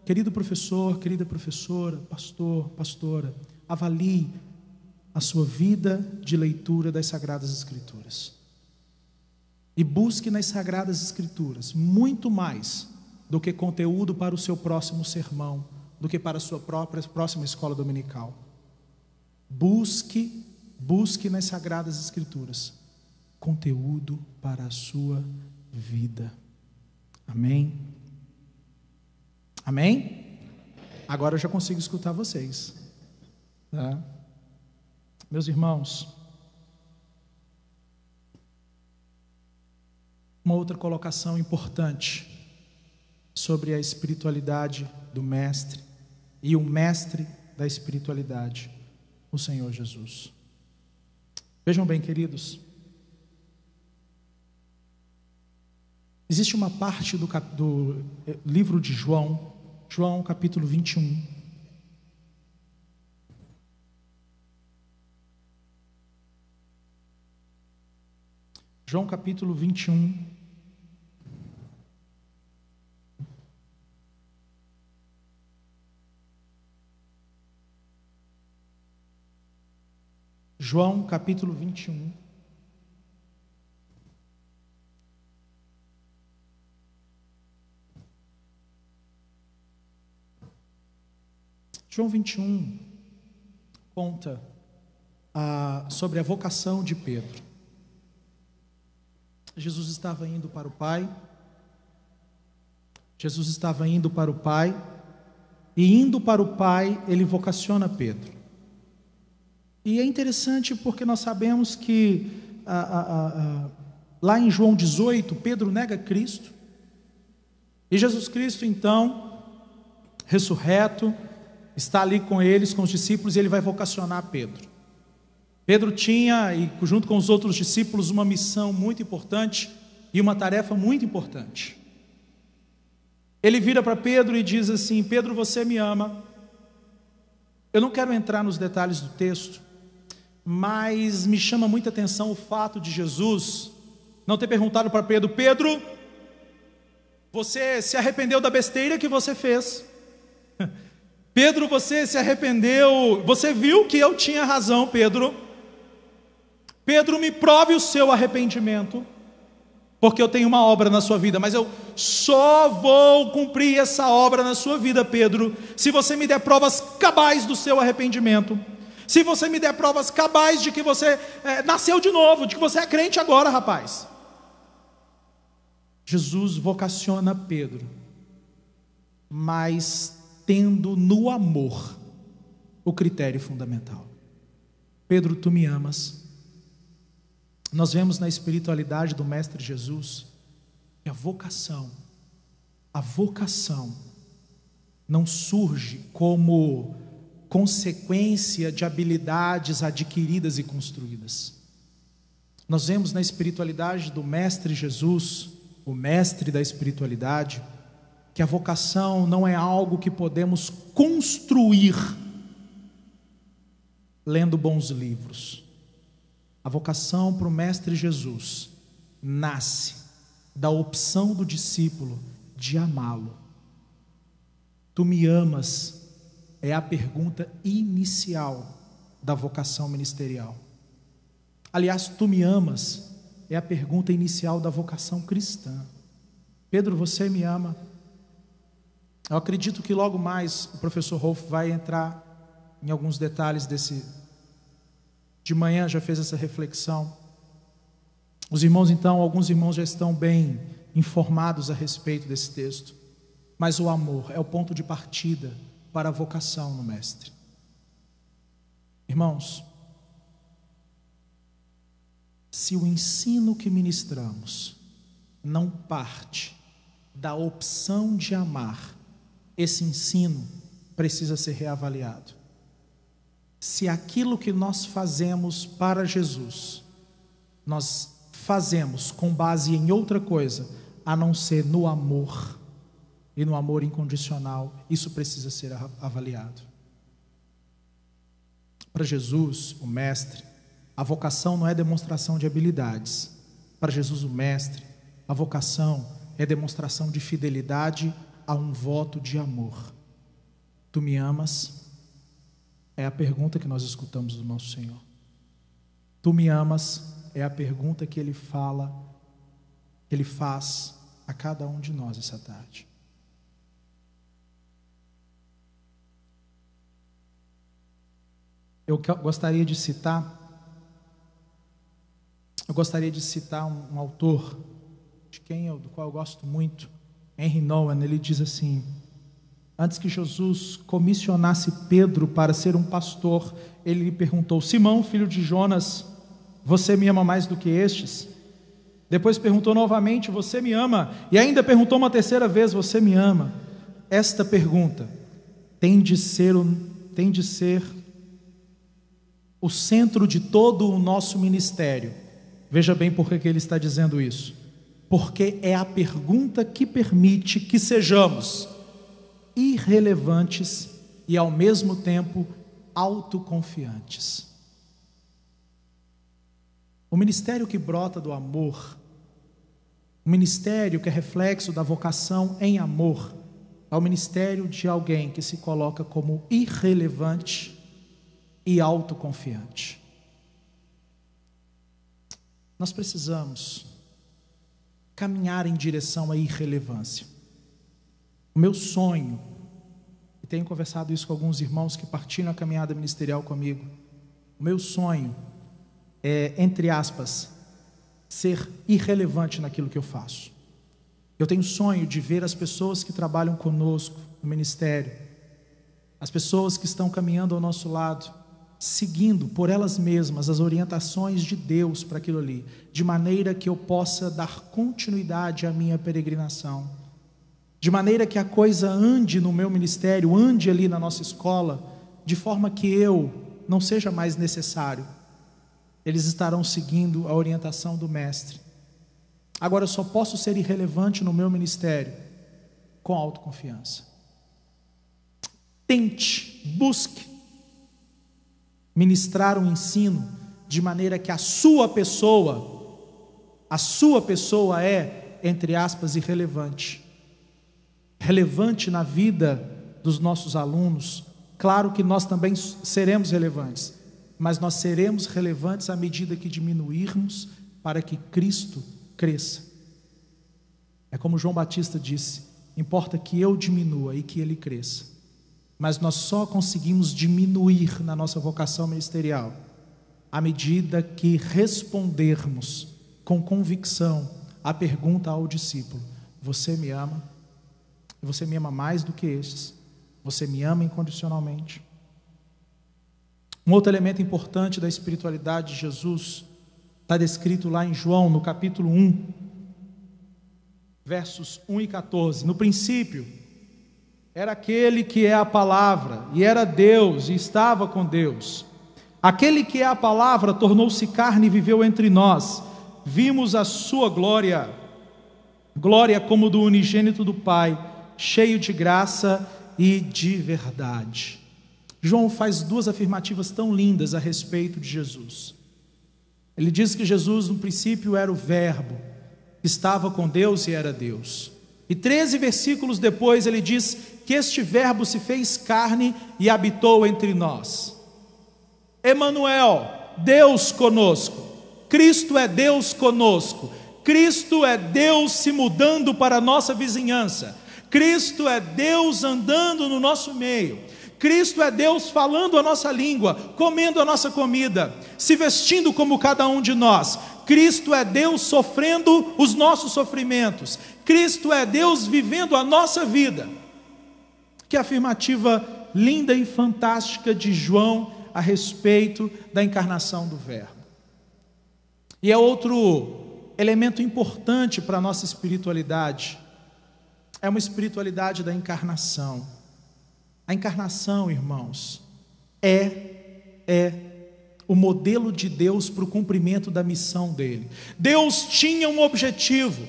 [SPEAKER 1] querido professor, querida professora, pastor, pastora, avalie a sua vida de leitura das Sagradas Escrituras. E busque nas Sagradas Escrituras muito mais do que conteúdo para o seu próximo sermão, do que para a sua próxima escola dominical. Busque nas Sagradas Escrituras conteúdo para a sua vida. Amém? Amém? Agora eu já consigo escutar vocês, tá? Meus irmãos, uma outra colocação importante sobre a espiritualidade do mestre e o mestre da espiritualidade. o Senhor Jesus. Vejam bem, queridos, existe uma parte do livro de João, capítulo 21. João capítulo 21. João capítulo 21. João 21 conta sobre a vocação de Pedro. Jesus estava indo para o Pai. E indo para o Pai, ele vocaciona Pedro. E é interessante porque nós sabemos que lá em João 18, Pedro nega Cristo. E Jesus Cristo, então, ressurreto, está ali com eles, com os discípulos, e ele vai vocacionar Pedro. Pedro tinha, e junto com os outros discípulos, uma missão muito importante e uma tarefa muito importante. Ele vira para Pedro e diz assim: Pedro, você me ama. Eu não quero entrar nos detalhes do texto, mas me chama muita atenção o fato de Jesus não ter perguntado para Pedro: Pedro, você se arrependeu da besteira que você fez? Pedro, você se arrependeu? Você viu que eu tinha razão, Pedro? Pedro, me prove o seu arrependimento, porque eu tenho uma obra na sua vida, mas eu só vou cumprir essa obra na sua vida, Pedro, se você me der provas cabais do seu arrependimento, se você me der provas cabais de que você nasceu de novo, de que você é crente agora, rapaz. Jesus vocaciona Pedro, mas tendo no amor o critério fundamental. Pedro, tu me amas. Nós vemos na espiritualidade do Mestre Jesus que a vocação não surge como consequência de habilidades adquiridas e construídas. Nós vemos na espiritualidade do Mestre Jesus, o mestre da espiritualidade, que a vocação não é algo que podemos construir lendo bons livros. A vocação para o Mestre Jesus nasce da opção do discípulo de amá-lo. Tu me amas é a pergunta inicial da vocação ministerial. Aliás, tu me amas é a pergunta inicial da vocação cristã. Pedro, você me ama? Eu acredito que logo mais o professor Rolf vai entrar em alguns detalhes desse. De manhã já fez essa reflexão. Os irmãos então, alguns irmãos já estão bem informados a respeito desse texto. Mas o amor é o ponto de partida para a vocação no Mestre. Irmãos, se o ensino que ministramos não parte da opção de amar, esse ensino precisa ser reavaliado. Se aquilo que nós fazemos para Jesus, nós fazemos com base em outra coisa, a não ser no amor, e no amor incondicional, isso precisa ser avaliado. Para Jesus, o Mestre, a vocação não é demonstração de habilidades. Para Jesus, o Mestre, a vocação é demonstração de fidelidade a um voto de amor. Tu me amas? É a pergunta que nós escutamos do nosso Senhor. Tu me amas? É a pergunta que Ele fala, que Ele faz a cada um de nós essa tarde. Eu gostaria de citar um autor do qual eu gosto muito, Henry Nouwen. Ele diz assim: antes que Jesus comissionasse Pedro para ser um pastor, ele lhe perguntou: Simão, filho de Jonas, você me ama mais do que estes? Depois perguntou novamente: você me ama? E ainda perguntou uma terceira vez: você me ama? Esta pergunta tem de ser o centro de todo o nosso ministério. Veja bem por que ele está dizendo isso. Porque é a pergunta que permite que sejamos irrelevantes e ao mesmo tempo autoconfiantes. O ministério que brota do amor, o ministério que é reflexo da vocação em amor, é o ministério de alguém que se coloca como irrelevante e autoconfiante. Nós precisamos caminhar em direção à irrelevância. O meu sonho, e tenho conversado isso com alguns irmãos que partilham a caminhada ministerial comigo, o meu sonho é, entre aspas, ser irrelevante naquilo que eu faço. Eu tenho sonho de ver as pessoas que trabalham conosco no ministério, as pessoas que estão caminhando ao nosso lado, seguindo por elas mesmas as orientações de Deus para aquilo ali, de maneira que eu possa dar continuidade à minha peregrinação, de maneira que a coisa ande no meu ministério, ande ali na nossa escola, de forma que eu não seja mais necessário. Eles estarão seguindo a orientação do Mestre. Agora eu só posso ser irrelevante no meu ministério com autoconfiança. Tente, busque ministrar um ensino de maneira que a sua pessoa é, entre aspas, irrelevante. Relevante na vida dos nossos alunos. Claro que nós também seremos relevantes, mas nós seremos relevantes à medida que diminuirmos para que Cristo cresça. É como João Batista disse: importa que eu diminua e que ele cresça. Mas nós só conseguimos diminuir na nossa vocação ministerial à medida que respondermos com convicção a pergunta ao discípulo: você me ama? Você me ama mais do que estes? Você me ama incondicionalmente? Um outro elemento importante da espiritualidade de Jesus está descrito lá em João, no capítulo 1, versos 1 e 14. No princípio era aquele que é a palavra, e era Deus, e estava com Deus. Aquele que é a palavra tornou-se carne e viveu entre nós. Vimos a sua glória, glória como do unigênito do Pai, cheio de graça e de verdade. João faz duas afirmativas tão lindas a respeito de Jesus. Ele diz que Jesus no princípio era o Verbo, estava com Deus e era Deus. E 13 versículos depois ele diz que este Verbo se fez carne e habitou entre nós. Emanuel, Deus conosco. Cristo é Deus conosco. Cristo é Deus se mudando para a nossa vizinhança. Cristo é Deus andando no nosso meio. Cristo é Deus falando a nossa língua, comendo a nossa comida, se vestindo como cada um de nós. Cristo é Deus sofrendo os nossos sofrimentos. Cristo é Deus vivendo a nossa vida. Que afirmativa linda e fantástica de João a respeito da encarnação do Verbo. E é outro elemento importante para a nossa espiritualidade. É uma espiritualidade da encarnação. A encarnação, irmãos, é o modelo de Deus para o cumprimento da missão dele. Deus tinha um objetivo,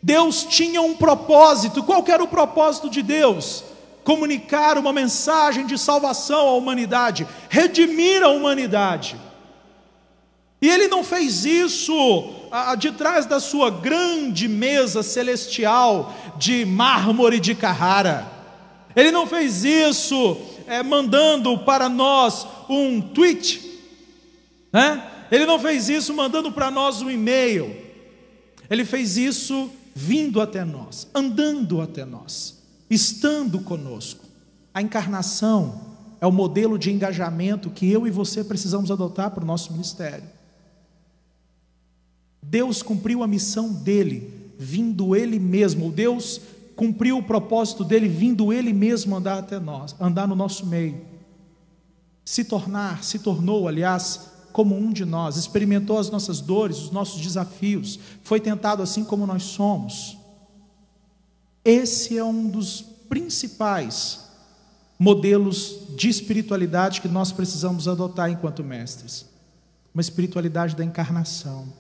[SPEAKER 1] Deus tinha um propósito. Qual que era o propósito de Deus? Comunicar uma mensagem de salvação à humanidade, redimir a humanidade. E ele não fez isso de trás da sua grande mesa celestial de mármore de Carrara. Ele não fez isso mandando para nós um tweet, né? Ele não fez isso mandando para nós um e-mail. Ele fez isso vindo até nós, andando até nós, estando conosco. A encarnação é o modelo de engajamento que eu e você precisamos adotar para o nosso ministério. Deus cumpriu a missão dele, vindo ele mesmo. Deus cumpriu o propósito dele, vindo ele mesmo andar até nós, andar no nosso meio. Se tornou, aliás, como um de nós, experimentou as nossas dores, os nossos desafios, foi tentado assim como nós somos. Esse é um dos principais modelos de espiritualidade que nós precisamos adotar enquanto mestres. Uma espiritualidade da encarnação.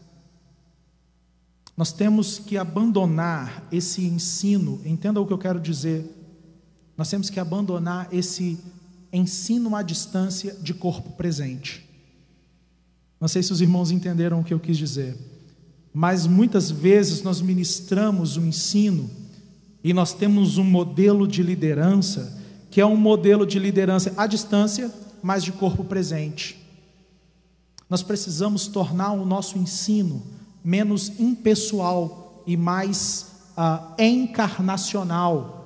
[SPEAKER 1] Nós temos que abandonar esse ensino, entenda o que eu quero dizer. Nós temos que abandonar esse ensino à distância de corpo presente. Não sei se os irmãos entenderam o que eu quis dizer, mas muitas vezes nós ministramos um ensino e nós temos um modelo de liderança, que é um modelo de liderança à distância, mas de corpo presente. Nós precisamos tornar o nosso ensino menos impessoal e mais encarnacional.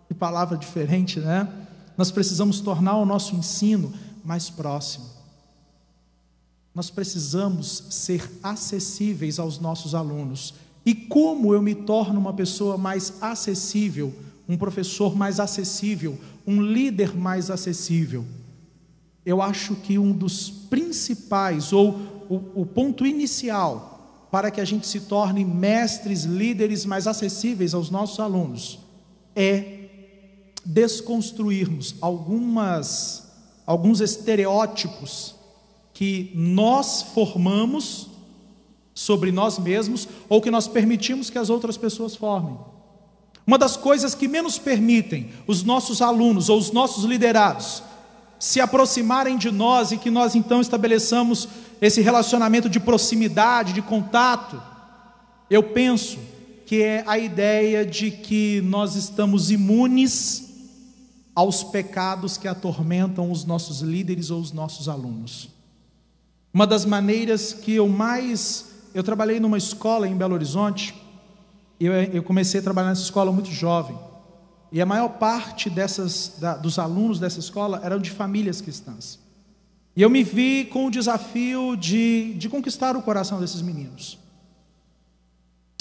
[SPEAKER 1] Que palavra diferente, né? Nós precisamos tornar o nosso ensino mais próximo. Nós precisamos ser acessíveis aos nossos alunos. E como eu me torno uma pessoa mais acessível, um professor mais acessível, um líder mais acessível? Eu acho que um dos principais, ou o ponto inicial, para que a gente se torne mestres, líderes mais acessíveis aos nossos alunos, é desconstruirmos alguns estereótipos que nós formamos sobre nós mesmos, ou que nós permitimos que as outras pessoas formem. Uma das coisas que menos permitem os nossos alunos ou os nossos liderados se aproximarem de nós, e que nós então estabeleçamos esse relacionamento de proximidade, de contato, eu penso que é a ideia de que nós estamos imunes aos pecados que atormentam os nossos líderes ou os nossos alunos. Uma das maneiras que eu trabalhei numa escola em Belo Horizonte, eu comecei a trabalhar nessa escola muito jovem, e a maior parte dos alunos dessa escola eram de famílias cristãs, e eu me vi com o desafio de conquistar o coração desses meninos,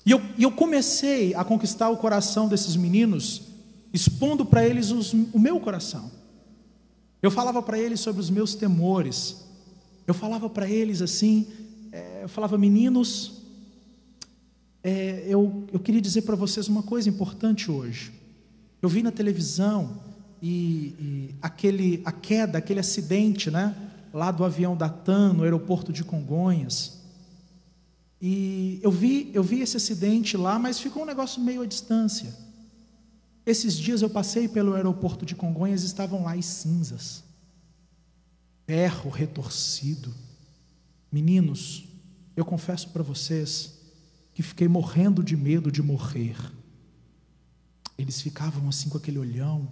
[SPEAKER 1] e eu comecei a conquistar o coração desses meninos, expondo para eles o meu coração. Eu falava para eles sobre os meus temores, eu falava para eles assim, eu falava: meninos, eu queria dizer para vocês uma coisa importante hoje. Eu vi na televisão a queda, aquele acidente, né, lá do avião da TAM no aeroporto de Congonhas. E eu vi esse acidente lá, mas ficou um negócio meio à distância. Esses dias eu passei pelo aeroporto de Congonhas, estavam lá as cinzas, ferro retorcido. Meninos, eu confesso para vocês que fiquei morrendo de medo de morrer. Eles ficavam assim com aquele olhão.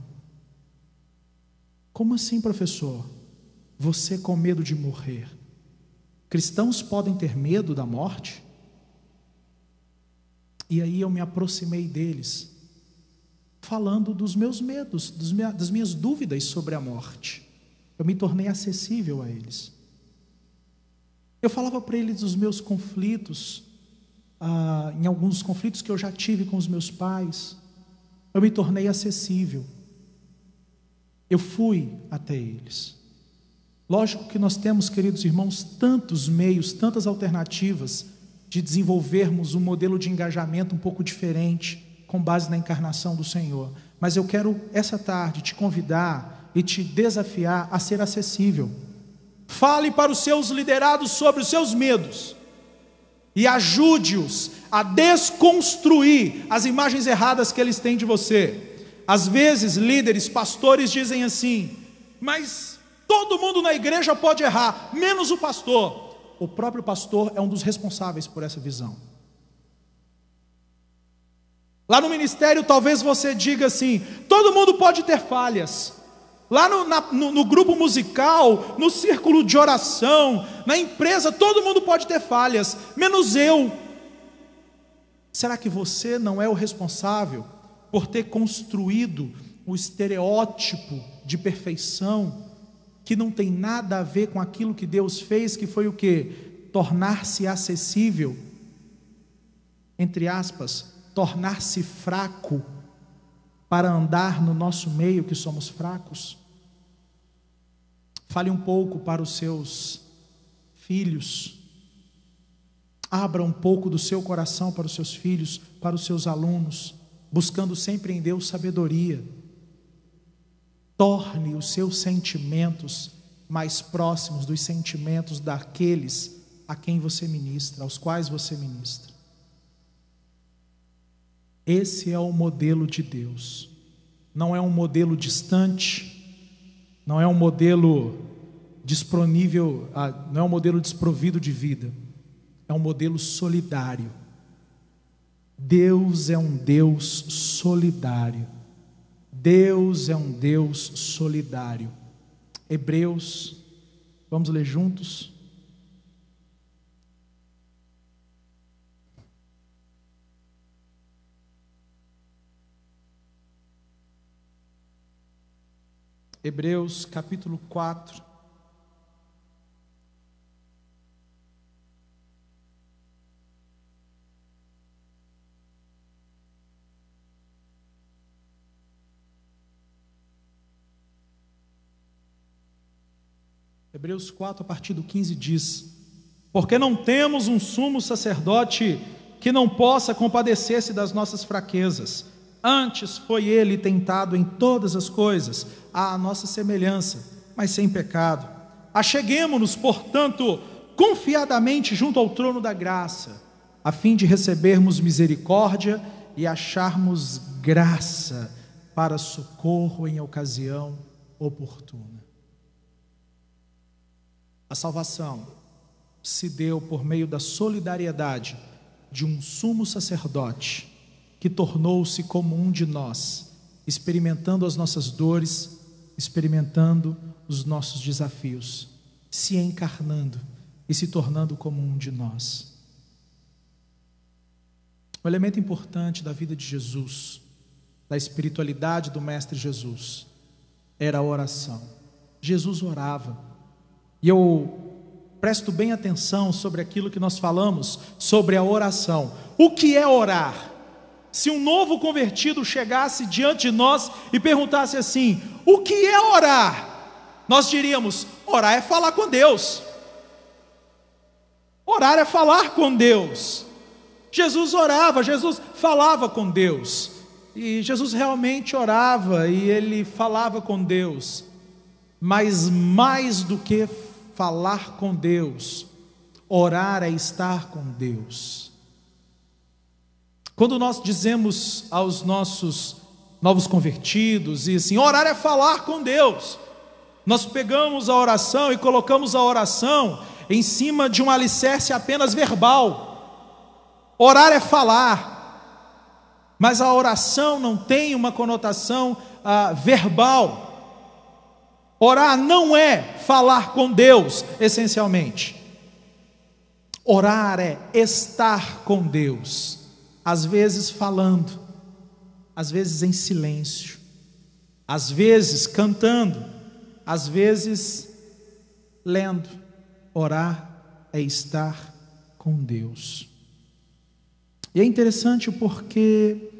[SPEAKER 1] Como assim, professor? Você com medo de morrer? Cristãos podem ter medo da morte? E aí eu me aproximei deles, falando dos meus medos, das minhas dúvidas sobre a morte. Eu me tornei acessível a eles. Eu falava para eles dos meus conflitos, em alguns conflitos que eu já tive com os meus pais. Eu me tornei acessível. Eu fui até eles. Lógico que nós temos, queridos irmãos, tantos meios, tantas alternativas de desenvolvermos um modelo de engajamento um pouco diferente, com base na encarnação do Senhor. Mas eu quero essa tarde te convidar e te desafiar a ser acessível. Fale para os seus liderados sobre os seus medos e ajude-os a desconstruir as imagens erradas que eles têm de você. Às vezes líderes, pastores dizem assim: mas todo mundo na igreja pode errar, menos o pastor. O próprio pastor é um dos responsáveis por essa visão. Lá no ministério talvez você diga assim: todo mundo pode ter falhas. Lá no grupo musical, no círculo de oração, na empresa, todo mundo pode ter falhas, menos eu. Será que você não é o responsável por ter construído o estereótipo de perfeição, que não tem nada a ver com aquilo que Deus fez, que foi o quê? Tornar-se acessível, entre aspas, tornar-se fraco, para andar no nosso meio que somos fracos. Fale um pouco para os seus filhos, abra um pouco do seu coração para os seus filhos, para os seus alunos, buscando sempre em Deus sabedoria. torne os seus sentimentos mais próximos dos sentimentos daqueles a quem você ministra, aos quais você ministra. Esse é o modelo de Deus. Não é um modelo distante, não é um modelo disponível, não é um modelo desprovido de vida. É um modelo solidário. Deus é um Deus solidário. Deus é um Deus solidário. Hebreus, vamos ler juntos? Hebreus capítulo 4. Hebreus 4, a partir do 15 diz: porque não temos um sumo sacerdote que não possa compadecer-se das nossas fraquezas, antes foi ele tentado em todas as coisas, à nossa semelhança, mas sem pecado. Acheguemo-nos, portanto, confiadamente junto ao trono da graça, a fim de recebermos misericórdia e acharmos graça para socorro em ocasião oportuna. A salvação se deu por meio da solidariedade de um sumo sacerdote que tornou-se como um de nós, experimentando as nossas dores, experimentando os nossos desafios, se encarnando e se tornando como um de nós. Um elemento importante da vida de Jesus, da espiritualidade do Mestre Jesus, era a oração. Jesus orava. E eu presto bem atenção sobre aquilo que nós falamos sobre a oração. O que é orar? Se um novo convertido chegasse diante de nós e perguntasse assim: o que é orar? Nós diríamos: orar é falar com Deus. Orar é falar com Deus. Jesus orava, Jesus falava com Deus. E Jesus realmente orava e ele falava com Deus. Mas mais do que falar com Deus, orar é estar com Deus. Quando nós dizemos aos nossos novos convertidos, e assim, orar é falar com Deus, nós pegamos a oração e colocamos a oração em cima de um alicerce apenas verbal. Orar é falar, mas a oração não tem uma conotação verbal. Orar não é falar com Deus, essencialmente. Orar é estar com Deus, às vezes falando, às vezes em silêncio, às vezes cantando, às vezes lendo. Orar é estar com Deus. E é interessante porque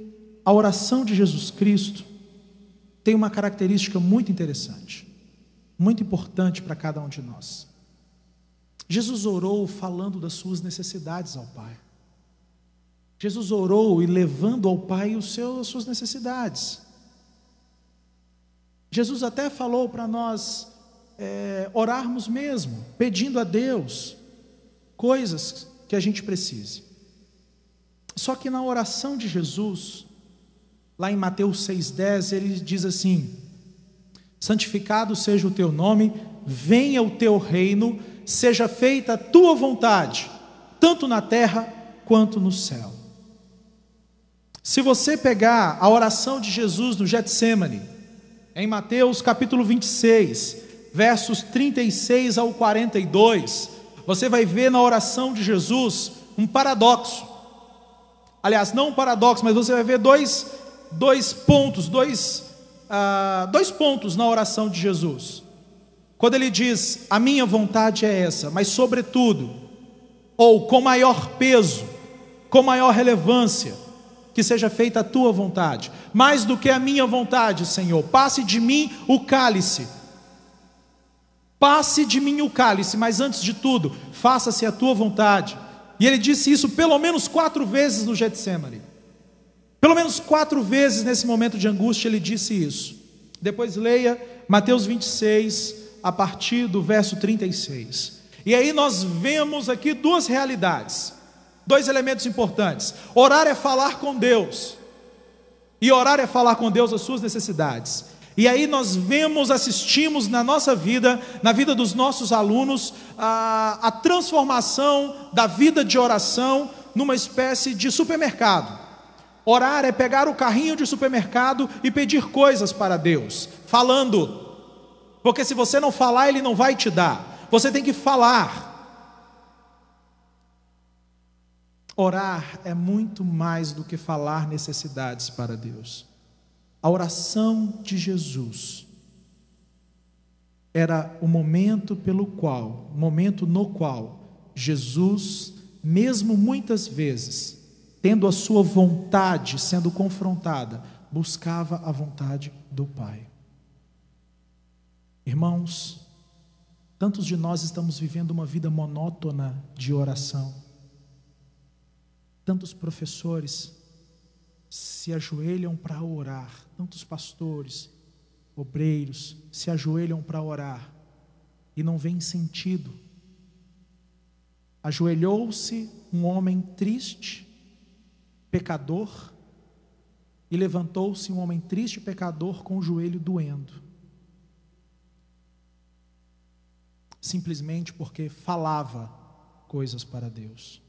[SPEAKER 1] a oração de Jesus Cristo tem uma característica muito interessante, muito importante para cada um de nós. Jesus orou falando das suas necessidades ao Pai. Jesus orou e levando ao Pai as suas necessidades. Jesus até falou para nós orarmos mesmo, pedindo a Deus coisas que a gente precise. Só que na oração de Jesus, lá em Mateus 6,10, ele diz assim: santificado seja o teu nome, venha o teu reino, seja feita a tua vontade, tanto na terra quanto no céu. Se você pegar a oração de Jesus no Getsêmani, em Mateus capítulo 26, versos 36 ao 42, você vai ver na oração de Jesus um paradoxo. Aliás, não um paradoxo, mas você vai ver dois pontos na oração de Jesus. Quando ele diz: a minha vontade é essa, mas sobretudo, ou com maior peso, com maior relevância, que seja feita a tua vontade, mais do que a minha vontade, Senhor, passe de mim o cálice, mas antes de tudo, faça-se a tua vontade. E ele disse isso pelo menos 4 vezes no Getsêmani. Pelo menos 4 vezes nesse momento de angústia ele disse isso. Depois leia Mateus 26, a partir do verso 36. E aí nós vemos aqui duas realidades, dois elementos importantes. Orar é falar com Deus, e orar é falar com Deus as suas necessidades. E aí nós vemos, assistimos na nossa vida, na vida dos nossos alunos, a transformação da vida de oração numa espécie de supermercado. Orar é pegar o carrinho de supermercado e pedir coisas para Deus, falando, porque se você não falar, Ele não vai te dar, você tem que falar. Orar é muito mais do que falar necessidades para Deus. A oração de Jesus era o momento no qual Jesus, mesmo muitas vezes tendo a sua vontade sendo confrontada, buscava a vontade do Pai. Irmãos, tantos de nós estamos vivendo uma vida monótona de oração. Tantos professores se ajoelham para orar, tantos pastores, obreiros se ajoelham para orar e não vêem sentido. Ajoelhou-se um homem triste, pecador, e levantou-se um homem triste e pecador com o joelho doendo, simplesmente porque falava coisas para Deus.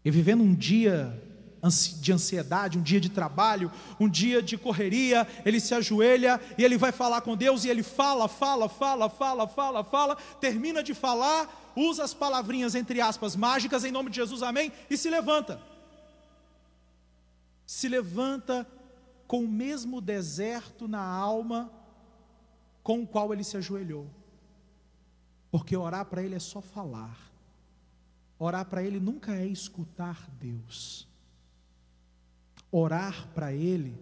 [SPEAKER 1] E vivendo um dia de ansiedade, um dia de trabalho, um dia de correria, ele se ajoelha e ele vai falar com Deus, e ele fala, termina de falar, usa as palavrinhas entre aspas mágicas, em nome de Jesus, amém, e se levanta com o mesmo deserto na alma com o qual ele se ajoelhou, porque orar para ele é só falar. Orar para ele nunca é escutar Deus. Orar para ele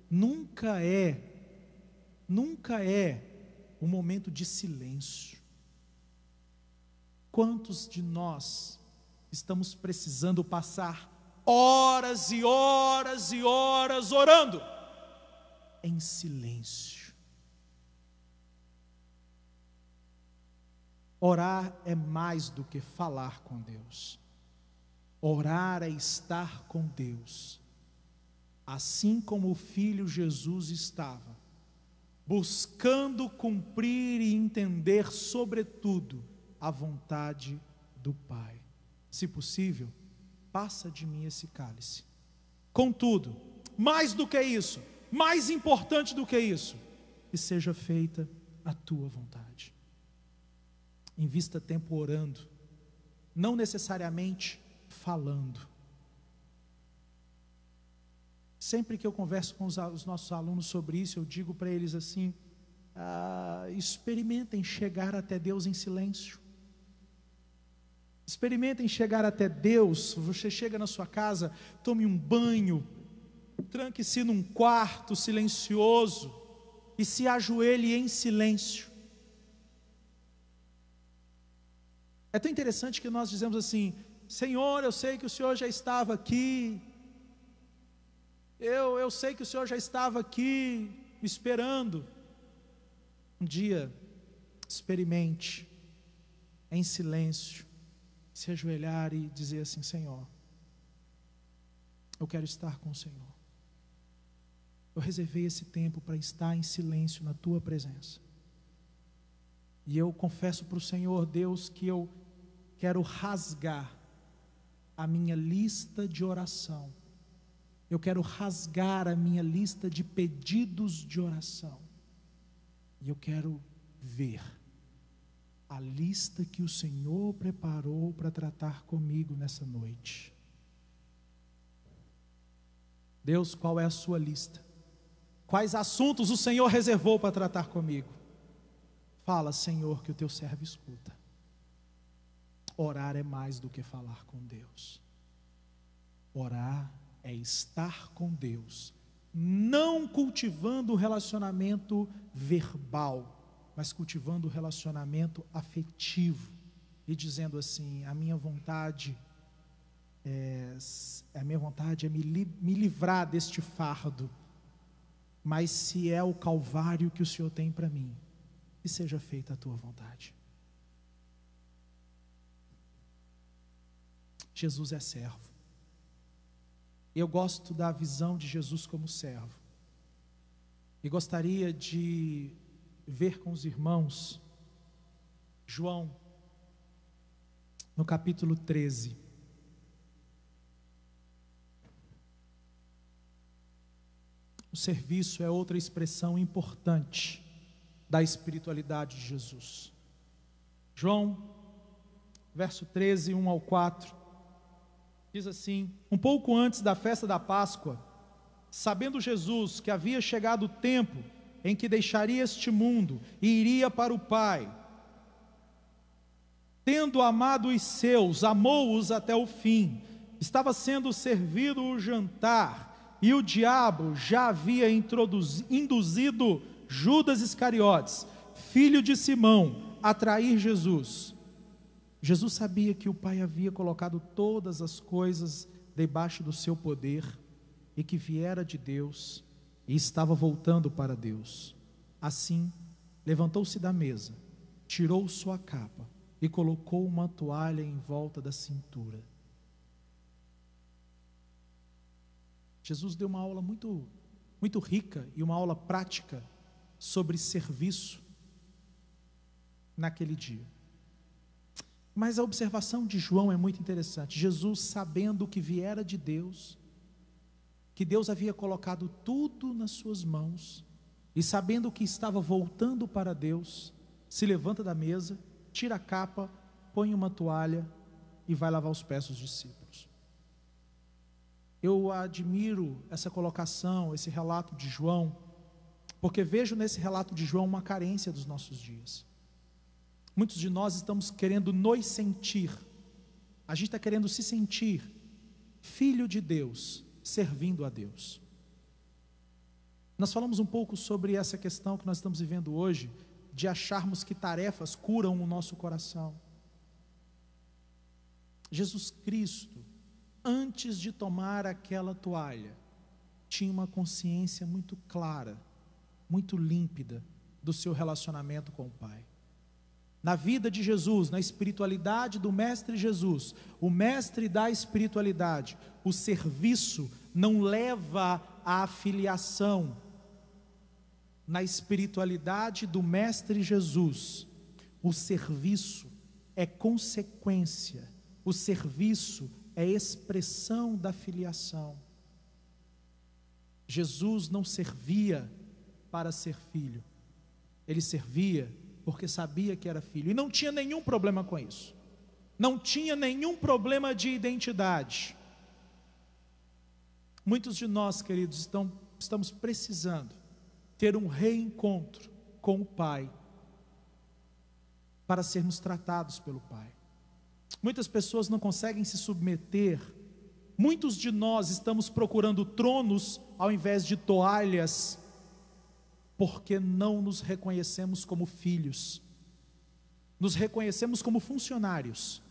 [SPEAKER 1] nunca é um momento de silêncio. Quantos de nós estamos precisando passar horas e horas e horas orando em silêncio? Orar é mais do que falar com Deus. Orar é estar com Deus, assim como o Filho Jesus estava, buscando cumprir e entender, sobretudo, a vontade do Pai. Se possível, passa de mim esse cálice. Contudo, mais do que isso, mais importante do que isso, que seja feita a tua vontade. Invista tempo orando, não necessariamente falando. Sempre que eu converso com os nossos alunos sobre isso, eu digo para eles assim: experimentem chegar até Deus em silêncio. Experimentem chegar até Deus. Você chega na sua casa, tome um banho, tranque-se num quarto silencioso e se ajoelhe em silêncio. É tão interessante que nós dizemos assim: Senhor, eu sei que o Senhor já estava aqui, eu sei que o Senhor já estava aqui me esperando. Um dia, experimente em silêncio se ajoelhar e dizer assim: Senhor, eu quero estar com o Senhor. Eu reservei esse tempo para estar em silêncio na tua presença. E eu confesso para o Senhor, Deus, que eu quero rasgar a minha lista de oração. Eu quero rasgar a minha lista de pedidos de oração. E eu quero ver a lista que o Senhor preparou para tratar comigo nessa noite. Deus, qual é a sua lista? Quais assuntos o Senhor reservou para tratar comigo? Fala, Senhor, que o teu servo escuta. Orar é mais do que falar com Deus. Orar é estar com Deus, não cultivando o relacionamento verbal, mas cultivando o relacionamento afetivo, e dizendo assim: a minha vontade é me livrar deste fardo, mas se é o Calvário que o Senhor tem para mim, que seja feita a tua vontade. Jesus é servo. Eu gosto da visão de Jesus como servo. E gostaria de ver com os irmãos João, no capítulo 13. O serviço é outra expressão importante da espiritualidade de Jesus. João, verso 13, 1 ao 4, diz assim: um pouco antes da festa da Páscoa, sabendo Jesus que havia chegado o tempo em que deixaria este mundo e iria para o Pai, tendo amado os seus, amou-os até o fim. Estava sendo servido o jantar, e o diabo já havia induzido Judas Iscariotes, filho de Simão, a trair Jesus. Jesus sabia que o Pai havia colocado todas as coisas debaixo do seu poder, e que viera de Deus, e estava voltando para Deus. Assim, levantou-se da mesa, tirou sua capa, e colocou uma toalha em volta da cintura. Jesus deu uma aula muito rica e uma aula prática sobre serviço naquele dia. Mas a observação de João é muito interessante. Jesus, sabendo que viera de Deus, que Deus havia colocado tudo nas suas mãos, e sabendo que estava voltando para Deus, se levanta da mesa, tira a capa, põe uma toalha e vai lavar os pés dos discípulos. Eu admiro essa colocação, esse relato de João, porque vejo nesse relato de João uma carência dos nossos dias. Muitos de nós estamos querendo nos sentir, a gente está querendo se sentir filho de Deus, servindo a Deus. Nós falamos um pouco sobre essa questão que nós estamos vivendo hoje, de acharmos que tarefas curam o nosso coração. Jesus Cristo, antes de tomar aquela toalha, tinha uma consciência muito clara, muito límpida do seu relacionamento com o Pai. Na vida de Jesus, na espiritualidade do Mestre Jesus, o Mestre da espiritualidade, o serviço não leva à filiação. Na espiritualidade do Mestre Jesus, o serviço é consequência, o serviço é expressão da filiação. Jesus não servia para ser filho, ele servia porque sabia que era filho, e não tinha nenhum problema com isso, não tinha nenhum problema de identidade. Muitos de nós, queridos, estamos precisando ter um reencontro com o Pai, para sermos tratados pelo Pai. Muitas pessoas não conseguem se submeter, muitos de nós estamos procurando tronos ao invés de toalhas, porque não nos reconhecemos como filhos, nos reconhecemos como funcionários,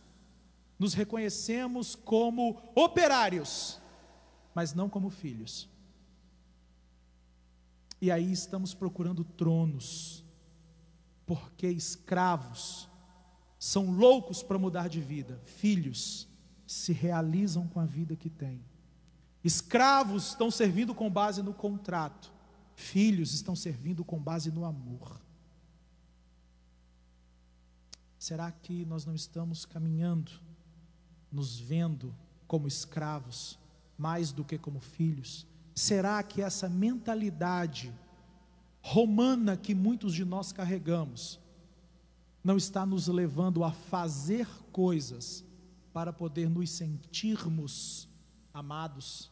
[SPEAKER 1] nos reconhecemos como operários, mas não como filhos. E aí estamos procurando tronos, porque escravos são loucos para mudar de vida, filhos se realizam com a vida que têm. Escravos estão servindo com base no contrato, filhos estão servindo com base no amor. Será que nós não estamos caminhando, nos vendo como escravos, mais do que como filhos? Será que essa mentalidade romana que muitos de nós carregamos não está nos levando a fazer coisas para poder nos sentirmos amados,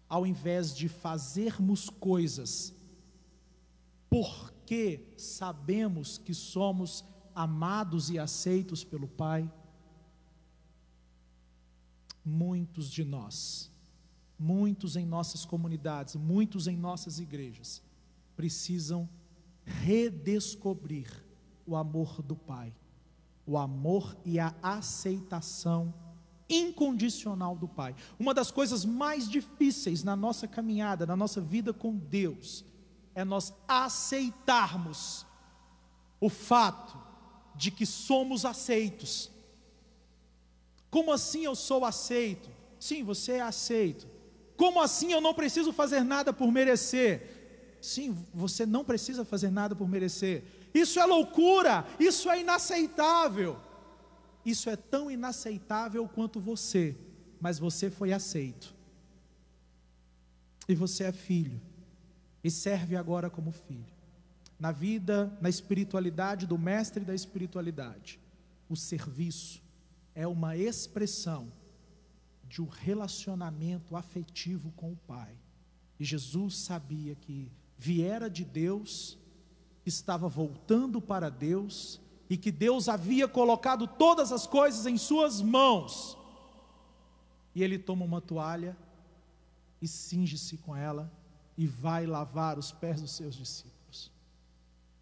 [SPEAKER 1] ao invés de fazermos coisas porque sabemos que somos amados e aceitos pelo Pai? Muitos de nós, muitos em nossas comunidades, muitos em nossas igrejas, precisam redescobrir o amor do Pai, o amor e a aceitação incondicional do Pai. Uma das coisas mais difíceis na nossa caminhada, na nossa vida com Deus, é nós aceitarmos o fato de que somos aceitos. Como assim eu sou aceito? Sim, você é aceito. Como assim eu não preciso fazer nada por merecer? Sim, você não precisa fazer nada por merecer. Isso é loucura, isso é inaceitável. Isso é tão inaceitável quanto você, mas você foi aceito. E você é filho, e serve agora como filho. Na vida, na espiritualidade do mestre da espiritualidade, o serviço é uma expressão de um relacionamento afetivo com o Pai. E Jesus sabia que viera de Deus, estava voltando para Deus, e que Deus havia colocado todas as coisas em suas mãos. E ele toma uma toalha e cinge-se com ela e vai lavar os pés dos seus discípulos.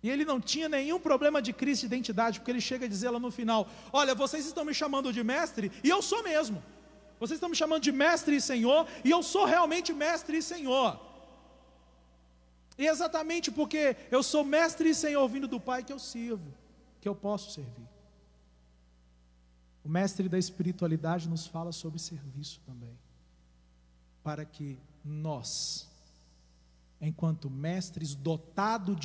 [SPEAKER 1] E ele não tinha nenhum problema de crise de identidade, porque ele chega a dizer lá no final: olha, vocês estão me chamando de mestre, e eu sou mesmo. Vocês estão me chamando de mestre e senhor, e eu sou realmente mestre e senhor. E exatamente porque eu sou mestre e senhor vindo do Pai que eu sirvo, que eu posso servir. O mestre da espiritualidade nos fala sobre serviço também, para que nós, enquanto mestres dotados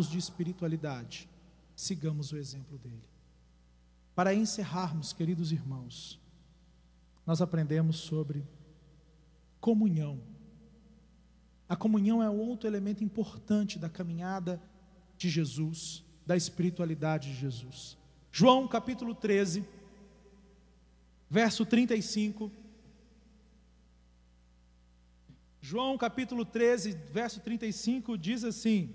[SPEAKER 1] de espiritualidade, sigamos o exemplo dele. Para encerrarmos, queridos irmãos, nós aprendemos sobre comunhão. A comunhão é um outro elemento importante da caminhada de Jesus, da espiritualidade de Jesus. João capítulo 13, verso 35. João capítulo 13, verso 35 diz assim: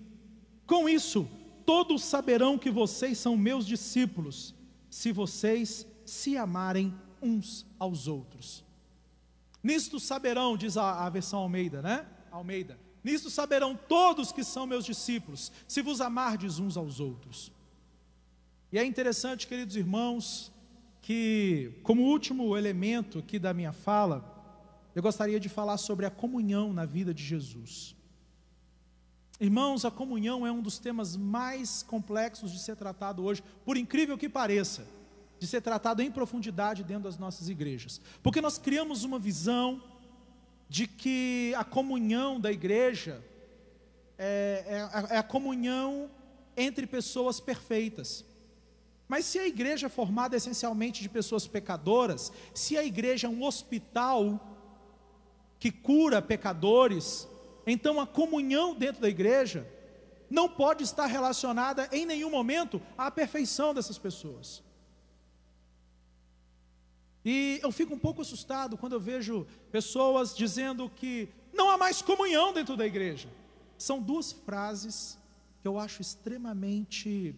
[SPEAKER 1] com isso, todos saberão que vocês são meus discípulos, se vocês se amarem uns aos outros. Nisto saberão, diz a versão Almeida, né? Almeida. Nisto saberão todos que são meus discípulos, se vos amardes uns aos outros. E é interessante, queridos irmãos, que como último elemento aqui da minha fala, eu gostaria de falar sobre a comunhão na vida de Jesus. Irmãos, a comunhão é um dos temas mais complexos de ser tratado hoje, por incrível que pareça, de ser tratado em profundidade dentro das nossas igrejas. Porque nós criamos uma visão de que a comunhão da igreja é a comunhão entre pessoas perfeitas. Mas se a igreja é formada essencialmente de pessoas pecadoras, se a igreja é um hospital que cura pecadores, então a comunhão dentro da igreja não pode estar relacionada em nenhum momento à perfeição dessas pessoas. E eu fico um pouco assustado quando eu vejo pessoas dizendo que não há mais comunhão dentro da igreja. São duas frases que eu acho extremamente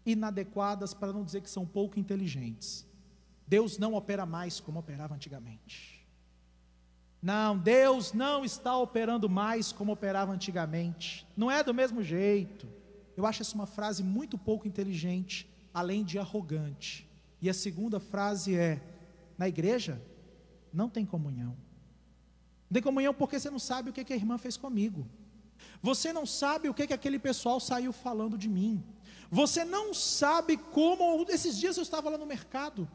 [SPEAKER 1] inadequadas, para não dizer que são pouco inteligentes. Deus não opera mais como operava antigamente. Não, Deus não está operando mais como operava antigamente. Não é do mesmo jeito. Eu acho essa uma frase muito pouco inteligente, além de arrogante. E a segunda frase é: na igreja não tem comunhão. Não tem comunhão porque você não sabe o que a irmã fez comigo. Você não sabe o que aquele pessoal saiu falando de mim. Você não sabe como... Esses dias eu estava lá no mercado.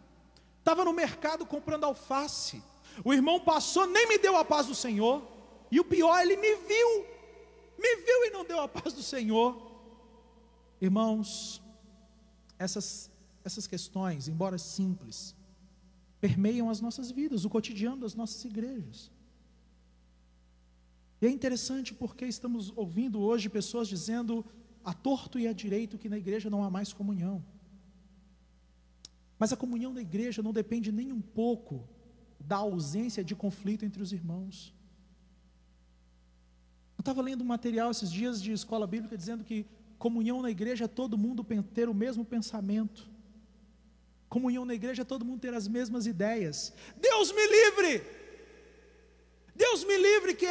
[SPEAKER 1] Estava no mercado comprando alface. O irmão passou, nem me deu a paz do Senhor. E o pior, ele me viu e não deu a paz do Senhor. Irmãos, essas questões, embora simples, permeiam as nossas vidas, o cotidiano das nossas igrejas. E é interessante porque estamos ouvindo hoje pessoas dizendo a torto e a direito que na igreja não há mais comunhão. Mas a comunhão da igreja não depende nem um pouco da ausência de conflito entre os irmãos. Eu estava lendo um material esses dias de escola bíblica dizendo que comunhão na igreja é todo mundo ter o mesmo pensamento. Comunhão na igreja é todo mundo ter as mesmas ideias. Deus me livre! Deus me livre que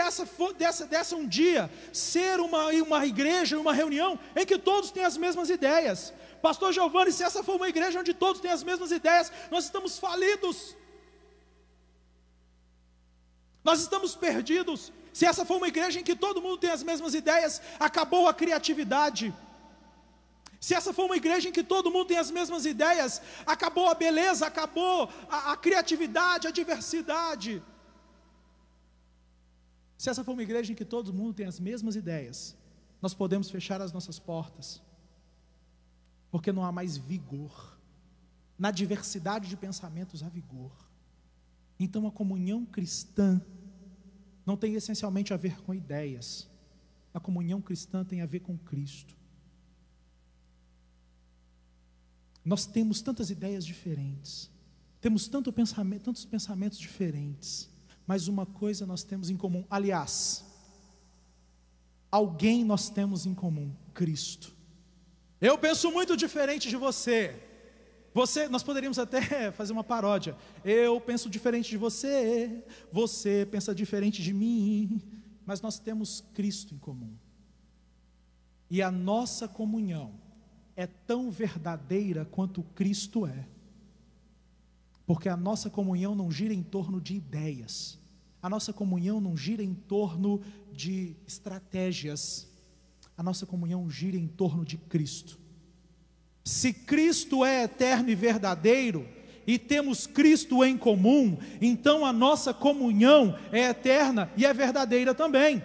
[SPEAKER 1] dessa um dia ser uma igreja, uma reunião em que todos têm as mesmas ideias. Pastor Giovanni, se essa for uma igreja onde todos têm as mesmas ideias, nós estamos falidos. Nós estamos perdidos. Se essa for uma igreja em que todo mundo tem as mesmas ideias, acabou a criatividade. Se essa for uma igreja em que todo mundo tem as mesmas ideias, acabou a beleza, acabou a criatividade, a diversidade. Se essa for uma igreja em que todo mundo tem as mesmas ideias, nós podemos fechar as nossas portas, porque não há mais vigor. Na diversidade de pensamentos há vigor. Então a comunhão cristã não tem essencialmente a ver com ideias. A comunhão cristã tem a ver com Cristo. Nós temos tantas ideias diferentes, temos tantos pensamentos diferentes, mas uma coisa nós temos em comum. Aliás, alguém nós temos em comum: Cristo. Eu penso muito diferente de você. Nós poderíamos até fazer uma paródia. Eu penso diferente de você, você pensa diferente de mim, mas nós temos Cristo em comum. E a nossa comunhão é tão verdadeira quanto Cristo é. Porque a nossa comunhão não gira em torno de ideias. A nossa comunhão não gira em torno de estratégias. A nossa comunhão gira em torno de Cristo. Se Cristo é eterno e verdadeiro, e temos Cristo em comum, então a nossa comunhão é eterna e é verdadeira também.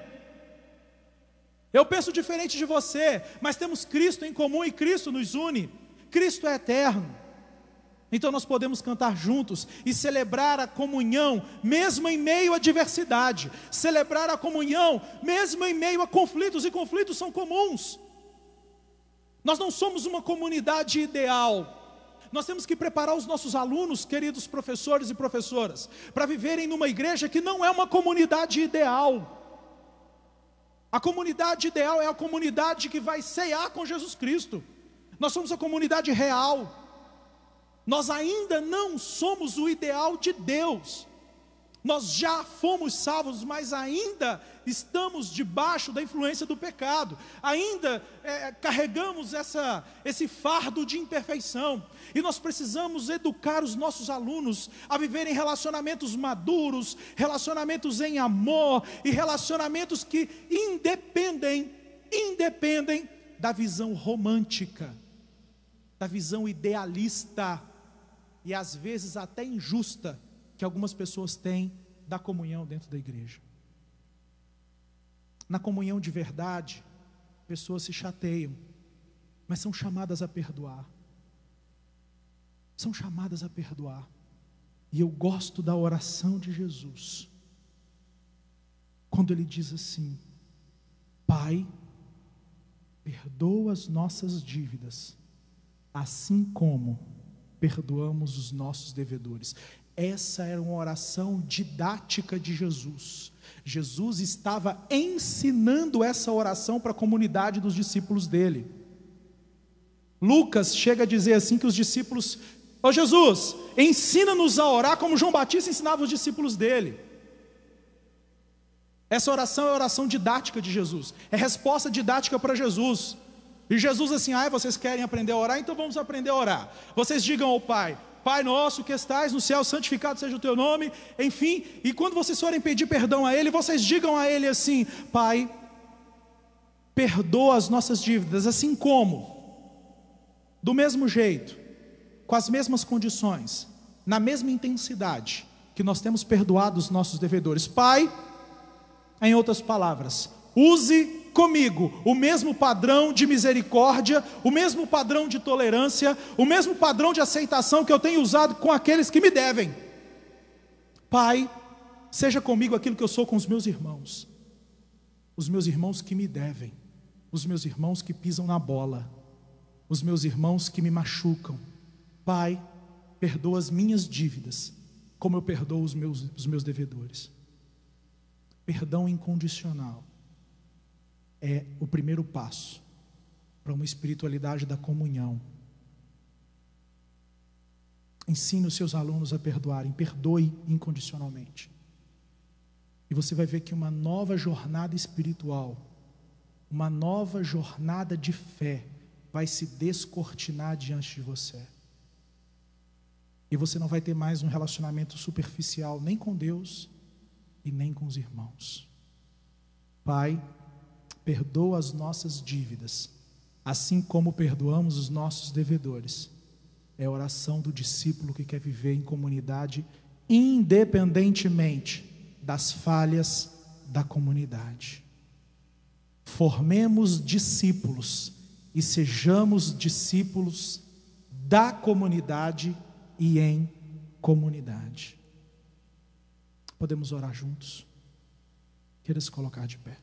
[SPEAKER 1] Eu penso diferente de você, mas temos Cristo em comum e Cristo nos une. Cristo é eterno. Então nós podemos cantar juntos e celebrar a comunhão, mesmo em meio à diversidade. Celebrar a comunhão, mesmo em meio a conflitos, e conflitos são comuns. Nós não somos uma comunidade ideal. Nós temos que preparar os nossos alunos, queridos professores e professoras, para viverem numa igreja que não é uma comunidade ideal. A comunidade ideal é a comunidade que vai ceiar com Jesus Cristo. Nós somos a comunidade real. Nós ainda não somos o ideal de Deus. Nós já fomos salvos, mas ainda estamos debaixo da influência do pecado. Ainda carregamos esse fardo de imperfeição. E nós precisamos educar os nossos alunos a viverem relacionamentos maduros, relacionamentos em amor e relacionamentos que independem da visão romântica, da visão idealista e às vezes até injusta que algumas pessoas têm da comunhão dentro da igreja. Na comunhão de verdade, pessoas se chateiam, mas são chamadas a perdoar. São chamadas a perdoar. E eu gosto da oração de Jesus, quando ele diz assim: Pai, perdoa as nossas dívidas, assim como perdoamos os nossos devedores. Essa era uma oração didática de Jesus. Jesus estava ensinando essa oração para a comunidade dos discípulos dele. Lucas chega a dizer assim que os discípulos: Ô Jesus, ensina-nos a orar como João Batista ensinava os discípulos dele. Essa oração é a oração didática de Jesus, é resposta didática para Jesus. E Jesus assim: vocês querem aprender a orar? Então vamos aprender a orar. Vocês digam ao Pai: Pai nosso que estais no céu, santificado seja o teu nome. Enfim, e quando vocês forem pedir perdão a Ele, vocês digam a Ele assim: Pai, perdoa as nossas dívidas, assim como, do mesmo jeito, com as mesmas condições, na mesma intensidade que nós temos perdoado os nossos devedores. Pai, em outras palavras, use comigo o mesmo padrão de misericórdia, o mesmo padrão de tolerância, o mesmo padrão de aceitação que eu tenho usado com aqueles que me devem. Pai, seja comigo aquilo que eu sou com os meus irmãos que me devem, os meus irmãos que pisam na bola, os meus irmãos que me machucam. Pai, perdoa as minhas dívidas, como eu perdoo os meus devedores. Perdão incondicional é o primeiro passo para uma espiritualidade da comunhão. Ensine os seus alunos a perdoarem, perdoe incondicionalmente. E você vai ver que uma nova jornada espiritual, uma nova jornada de fé vai se descortinar diante de você. E você não vai ter mais um relacionamento superficial nem com Deus e nem com os irmãos. Pai, perdoa as nossas dívidas, assim como perdoamos os nossos devedores. É a oração do discípulo que quer viver em comunidade, independentemente das falhas da comunidade. Formemos discípulos e sejamos discípulos da comunidade e em comunidade. Podemos orar juntos? Queira se colocar de pé.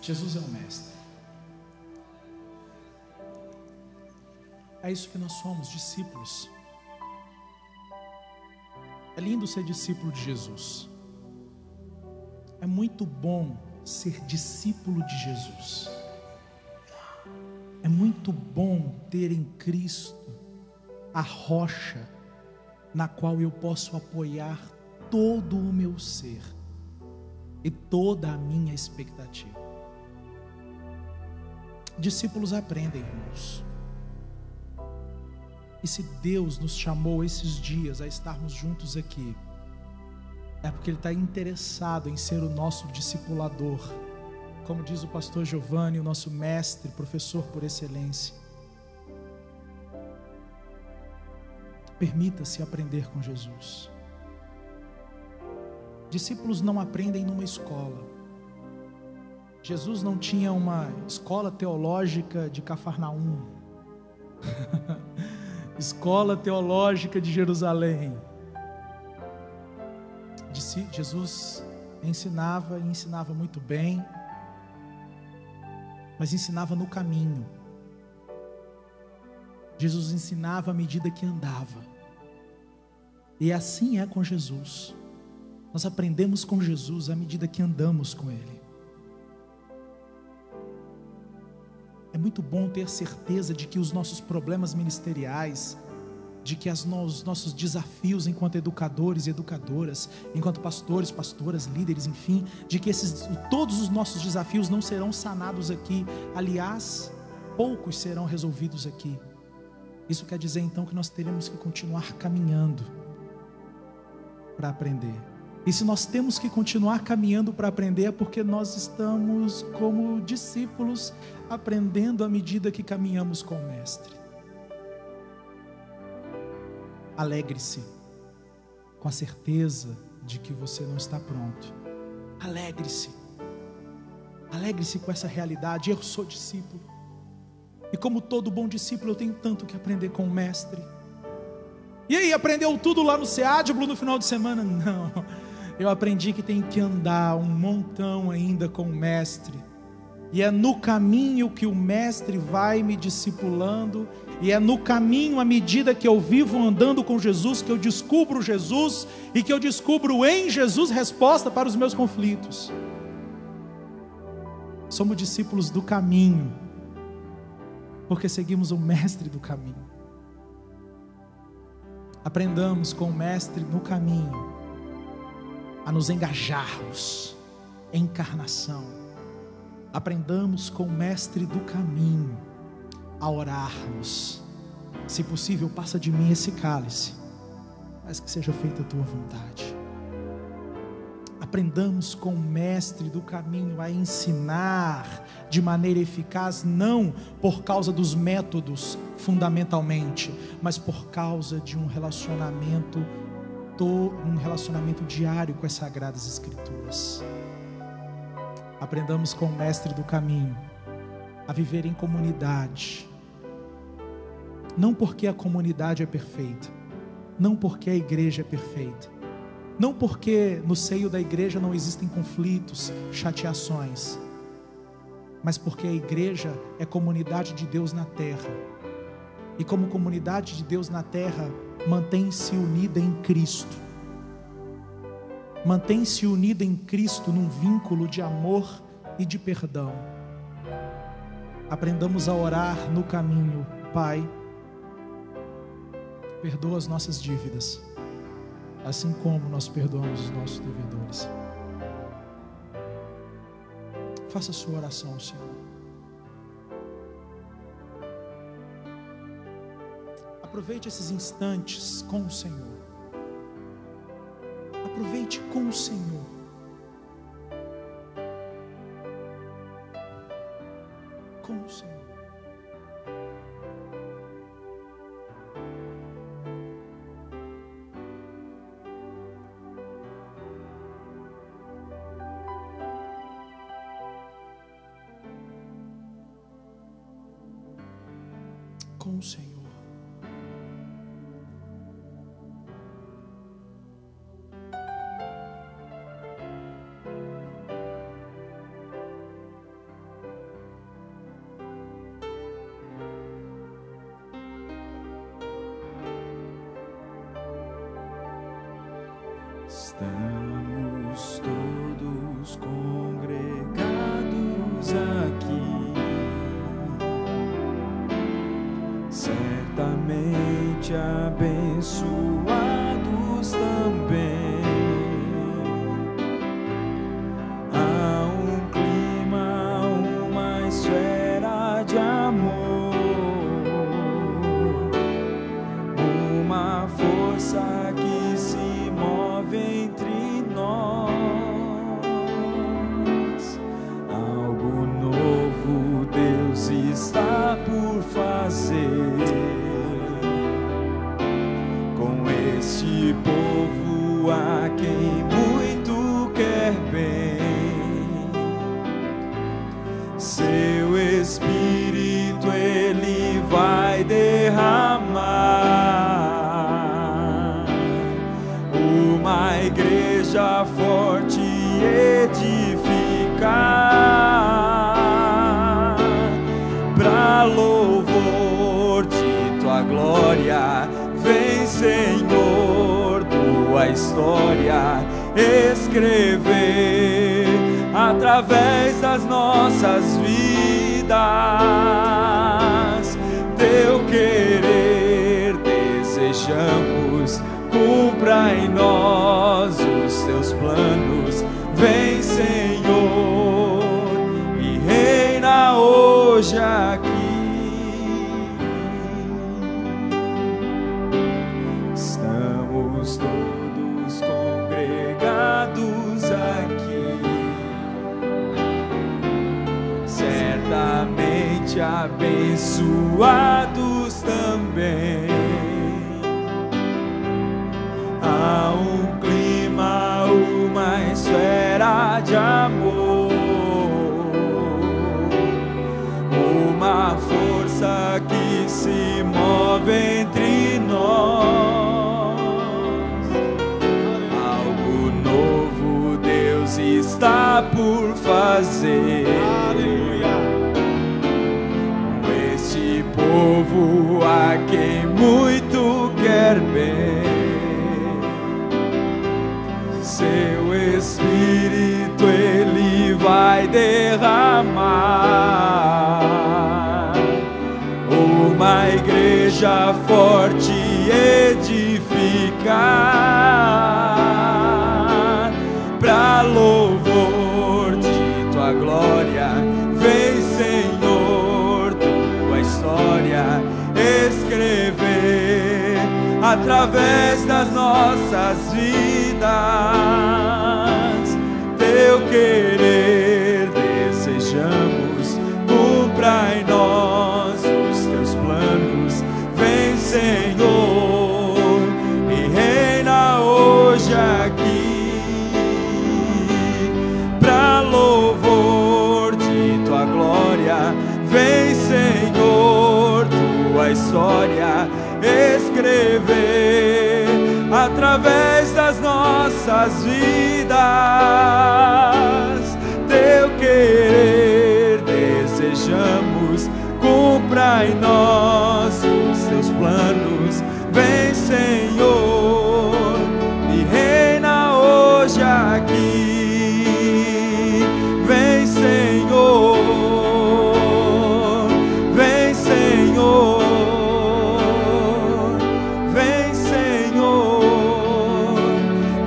[SPEAKER 1] Jesus é o mestre. É isso que nós somos, discípulos. É lindo ser discípulo de Jesus. É muito bom ser discípulo de Jesus. É muito bom ter em Cristo a rocha na qual eu posso apoiar todo o meu ser e toda a minha expectativa. Discípulos aprendem, irmãos. E se Deus nos chamou esses dias a estarmos juntos aqui, é porque Ele está interessado em ser o nosso discipulador, como diz o pastor Giovanni, o nosso mestre, professor por excelência. Permita-se aprender com Jesus. Discípulos não aprendem numa escola. Jesus não tinha uma escola teológica de Cafarnaum, escola teológica de Jerusalém. Jesus ensinava e ensinava muito bem, mas ensinava no caminho. Jesus ensinava à medida que andava. E assim é com Jesus. Nós aprendemos com Jesus à medida que andamos com Ele. É muito bom ter certeza de que os nossos problemas ministeriais, de que os nossos desafios enquanto educadores e educadoras, enquanto pastores, pastoras, líderes, enfim, de que todos os nossos desafios não serão sanados aqui. Aliás, poucos serão resolvidos aqui. Isso quer dizer então que nós teremos que continuar caminhando para aprender. E se nós temos que continuar caminhando para aprender, é porque nós estamos como discípulos aprendendo à medida que caminhamos com o Mestre. Alegre-se com a certeza de que você não está pronto. Alegre-se. Alegre-se com essa realidade. Eu sou discípulo. E como todo bom discípulo, eu tenho tanto que aprender com o Mestre. E aí, aprendeu tudo lá no SEADBLO no final de semana? Não. Eu aprendi que tem que andar um montão ainda com o Mestre. E é no caminho que o Mestre vai me discipulando. E é no caminho, à medida que eu vivo andando com Jesus, que eu descubro Jesus. E que eu descubro em Jesus resposta para os meus conflitos. Somos discípulos do caminho, porque seguimos o Mestre do caminho. Aprendamos com o Mestre no caminho a nos engajarmos em encarnação. Aprendamos com o Mestre do caminho a orarmos. Se possível, passa de mim esse cálice, mas que seja feita a tua vontade. Aprendamos com o Mestre do caminho a ensinar de maneira eficaz, não por causa dos métodos fundamentalmente, mas por causa de um relacionamento diário com as Sagradas Escrituras. Aprendamos com o Mestre do caminho a viver em comunidade, não porque a comunidade é perfeita, não porque a igreja é perfeita, não porque no seio da igreja não existem conflitos, chateações, mas porque a igreja é comunidade de Deus na terra, e como comunidade de Deus na terra, mantém-se unida em Cristo. Mantém-se unida em Cristo num vínculo de amor e de perdão. Aprendamos a orar no caminho: Pai, perdoa as nossas dívidas, assim como nós perdoamos os nossos devedores. Faça a sua oração ao Senhor. Aproveite esses instantes com o Senhor. Aproveite com o Senhor. Com o Senhor. Com o Senhor.
[SPEAKER 2] Estamos todos congregados aqui, certamente abençoados também. Há um clima, uma esfera de amor, uma força que se move entre nós. Algo novo Deus está por fazer com este povo a quem muito quer bem. Seu Espírito Ele vai derramar, uma igreja forte edificar, pra louvor de tua glória. Vem, Senhor, tua história escrever através das nossas vidas. Teu querer desejamos, cumpra em nós os teus planos. Vem, Senhor, e reina hoje aqui. Estamos todos congregados aqui, certamente abençoados também. Há um clima, uma esfera de amor, uma força que se move entre nós. Algo novo Deus está por fazer. Aleluia. Com este povo a quem muito quer bem. Seu Espírito Ele vai derramar, uma igreja forte edificar, pra louvor de tua glória. Vem, Senhor, tua história escrever através das nossas vidas. Teu querer desejamos, cumpra em nós os teus planos. Vem, Senhor, e reina hoje aqui, pra louvor de tua glória. Vem, Senhor, tua história escrever através das nossas vidas. Teu querer desejamos, cumpra em nós os planos. Vem, Senhor, e reina hoje aqui. Vem, Senhor, vem, Senhor, vem, Senhor,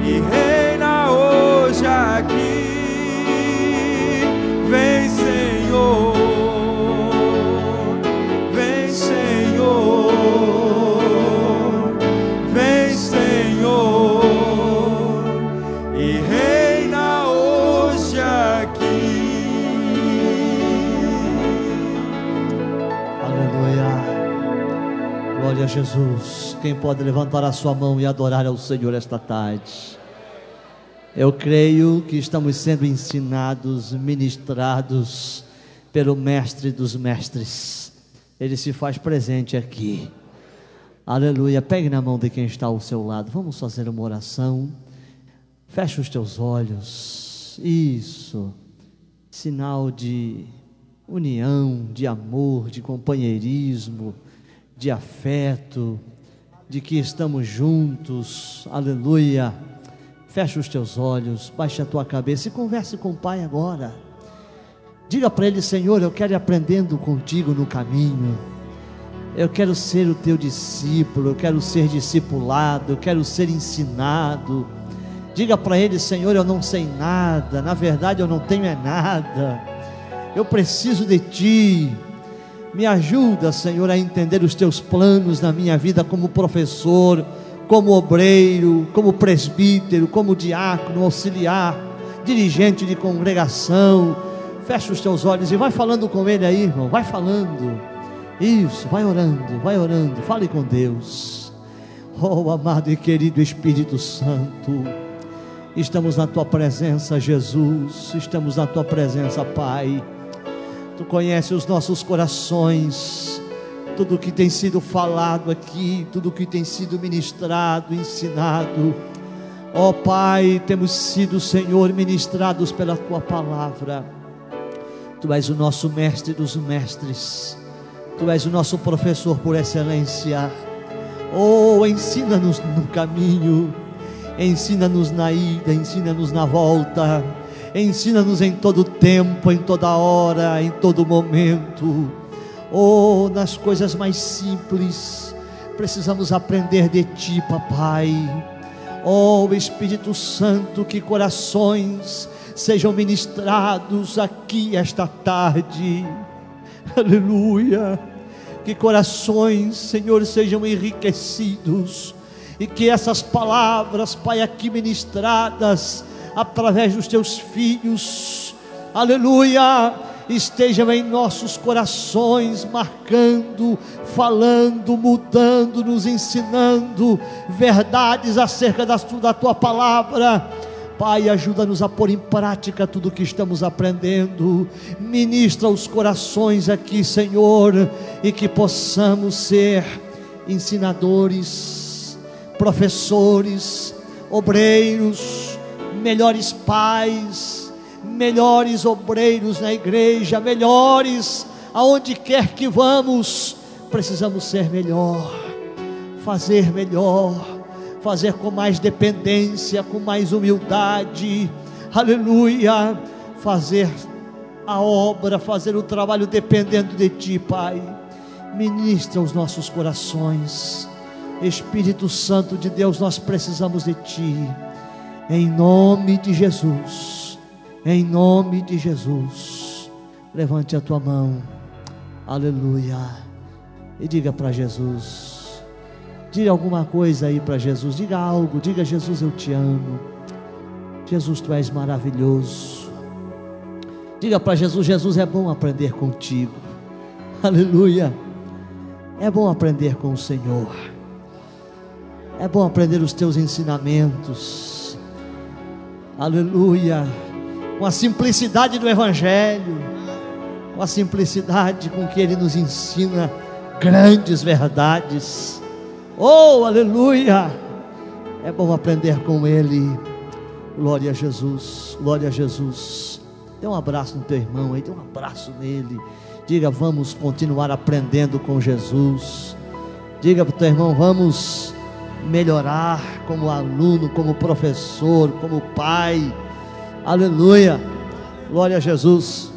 [SPEAKER 2] e reina hoje aqui. Vem, Senhor, vem, Senhor, vem, Senhor, e reina hoje aqui.
[SPEAKER 3] Aleluia, glória a Jesus. Quem pode levantar a sua mão e adorar ao Senhor esta tarde? Eu creio que estamos sendo ensinados, ministrados pelo Mestre dos Mestres. Ele se faz presente aqui. Aleluia. Pegue na mão de quem está ao seu lado. Vamos fazer uma oração. Feche os teus olhos. Isso. Sinal de união, de amor, de companheirismo, de afeto, de que estamos juntos. Aleluia. Feche os teus olhos, baixe a tua cabeça e converse com o Pai agora. Diga para Ele: Senhor, eu quero ir aprendendo contigo no caminho. Eu quero ser o teu discípulo, eu quero ser discipulado, eu quero ser ensinado. Diga para Ele: Senhor, eu não sei nada, na verdade eu não tenho é nada. Eu preciso de Ti. Me ajuda, Senhor, a entender os Teus planos na minha vida como professor, como obreiro, como presbítero, como diácono, auxiliar, dirigente de congregação. Fecha os teus olhos e vai falando com Ele aí, irmão, vai falando. Isso, vai orando, fale com Deus. Oh, amado e querido Espírito Santo, estamos na Tua presença, Jesus, estamos na Tua presença, Pai. Tu conheces os nossos corações, tudo que tem sido falado aqui, tudo que tem sido ministrado, ensinado. Ó Pai, temos sido, Senhor, ministrados pela Tua palavra. Tu és o nosso mestre dos mestres, Tu és o nosso professor por excelência. Oh, ensina-nos no caminho, ensina-nos na ida, ensina-nos na volta, ensina-nos em todo tempo, em toda hora, em todo momento. Oh, nas coisas mais simples, precisamos aprender de Ti, Papai. Oh, Espírito Santo, que corações sejam ministrados aqui esta tarde. Aleluia. Que corações, Senhor, sejam enriquecidos, e que essas palavras, Pai, aqui ministradas através dos Teus filhos, aleluia, estejam em nossos corações, marcando, falando, mudando, nos ensinando verdades acerca da Tua palavra. Pai, ajuda-nos a pôr em prática tudo o que estamos aprendendo. Ministra os corações aqui, Senhor, e que possamos ser ensinadores, professores, obreiros, melhores pais, melhores obreiros na igreja, melhores aonde quer que vamos. Precisamos ser melhor, fazer com mais dependência, com mais humildade, aleluia, fazer a obra, fazer o trabalho dependendo de Ti, Pai. Ministra os nossos corações, Espírito Santo de Deus, nós precisamos de Ti, em nome de Jesus, em nome de Jesus. Levante a tua mão, aleluia, e diga para Jesus. Diga alguma coisa aí para Jesus, diga algo, diga: Jesus, eu te amo, Jesus, Tu és maravilhoso. Diga para Jesus: Jesus, é bom aprender contigo, aleluia, é bom aprender com o Senhor, é bom aprender os Teus ensinamentos, aleluia, com a simplicidade do Evangelho, com a simplicidade com que Ele nos ensina grandes verdades. Oh, aleluia, é bom aprender com Ele. Glória a Jesus, glória a Jesus. Dê um abraço no teu irmão aí, dê um abraço nele. Diga: vamos continuar aprendendo com Jesus. Diga para o teu irmão: vamos melhorar como aluno, como professor, como pai. Aleluia, glória a Jesus.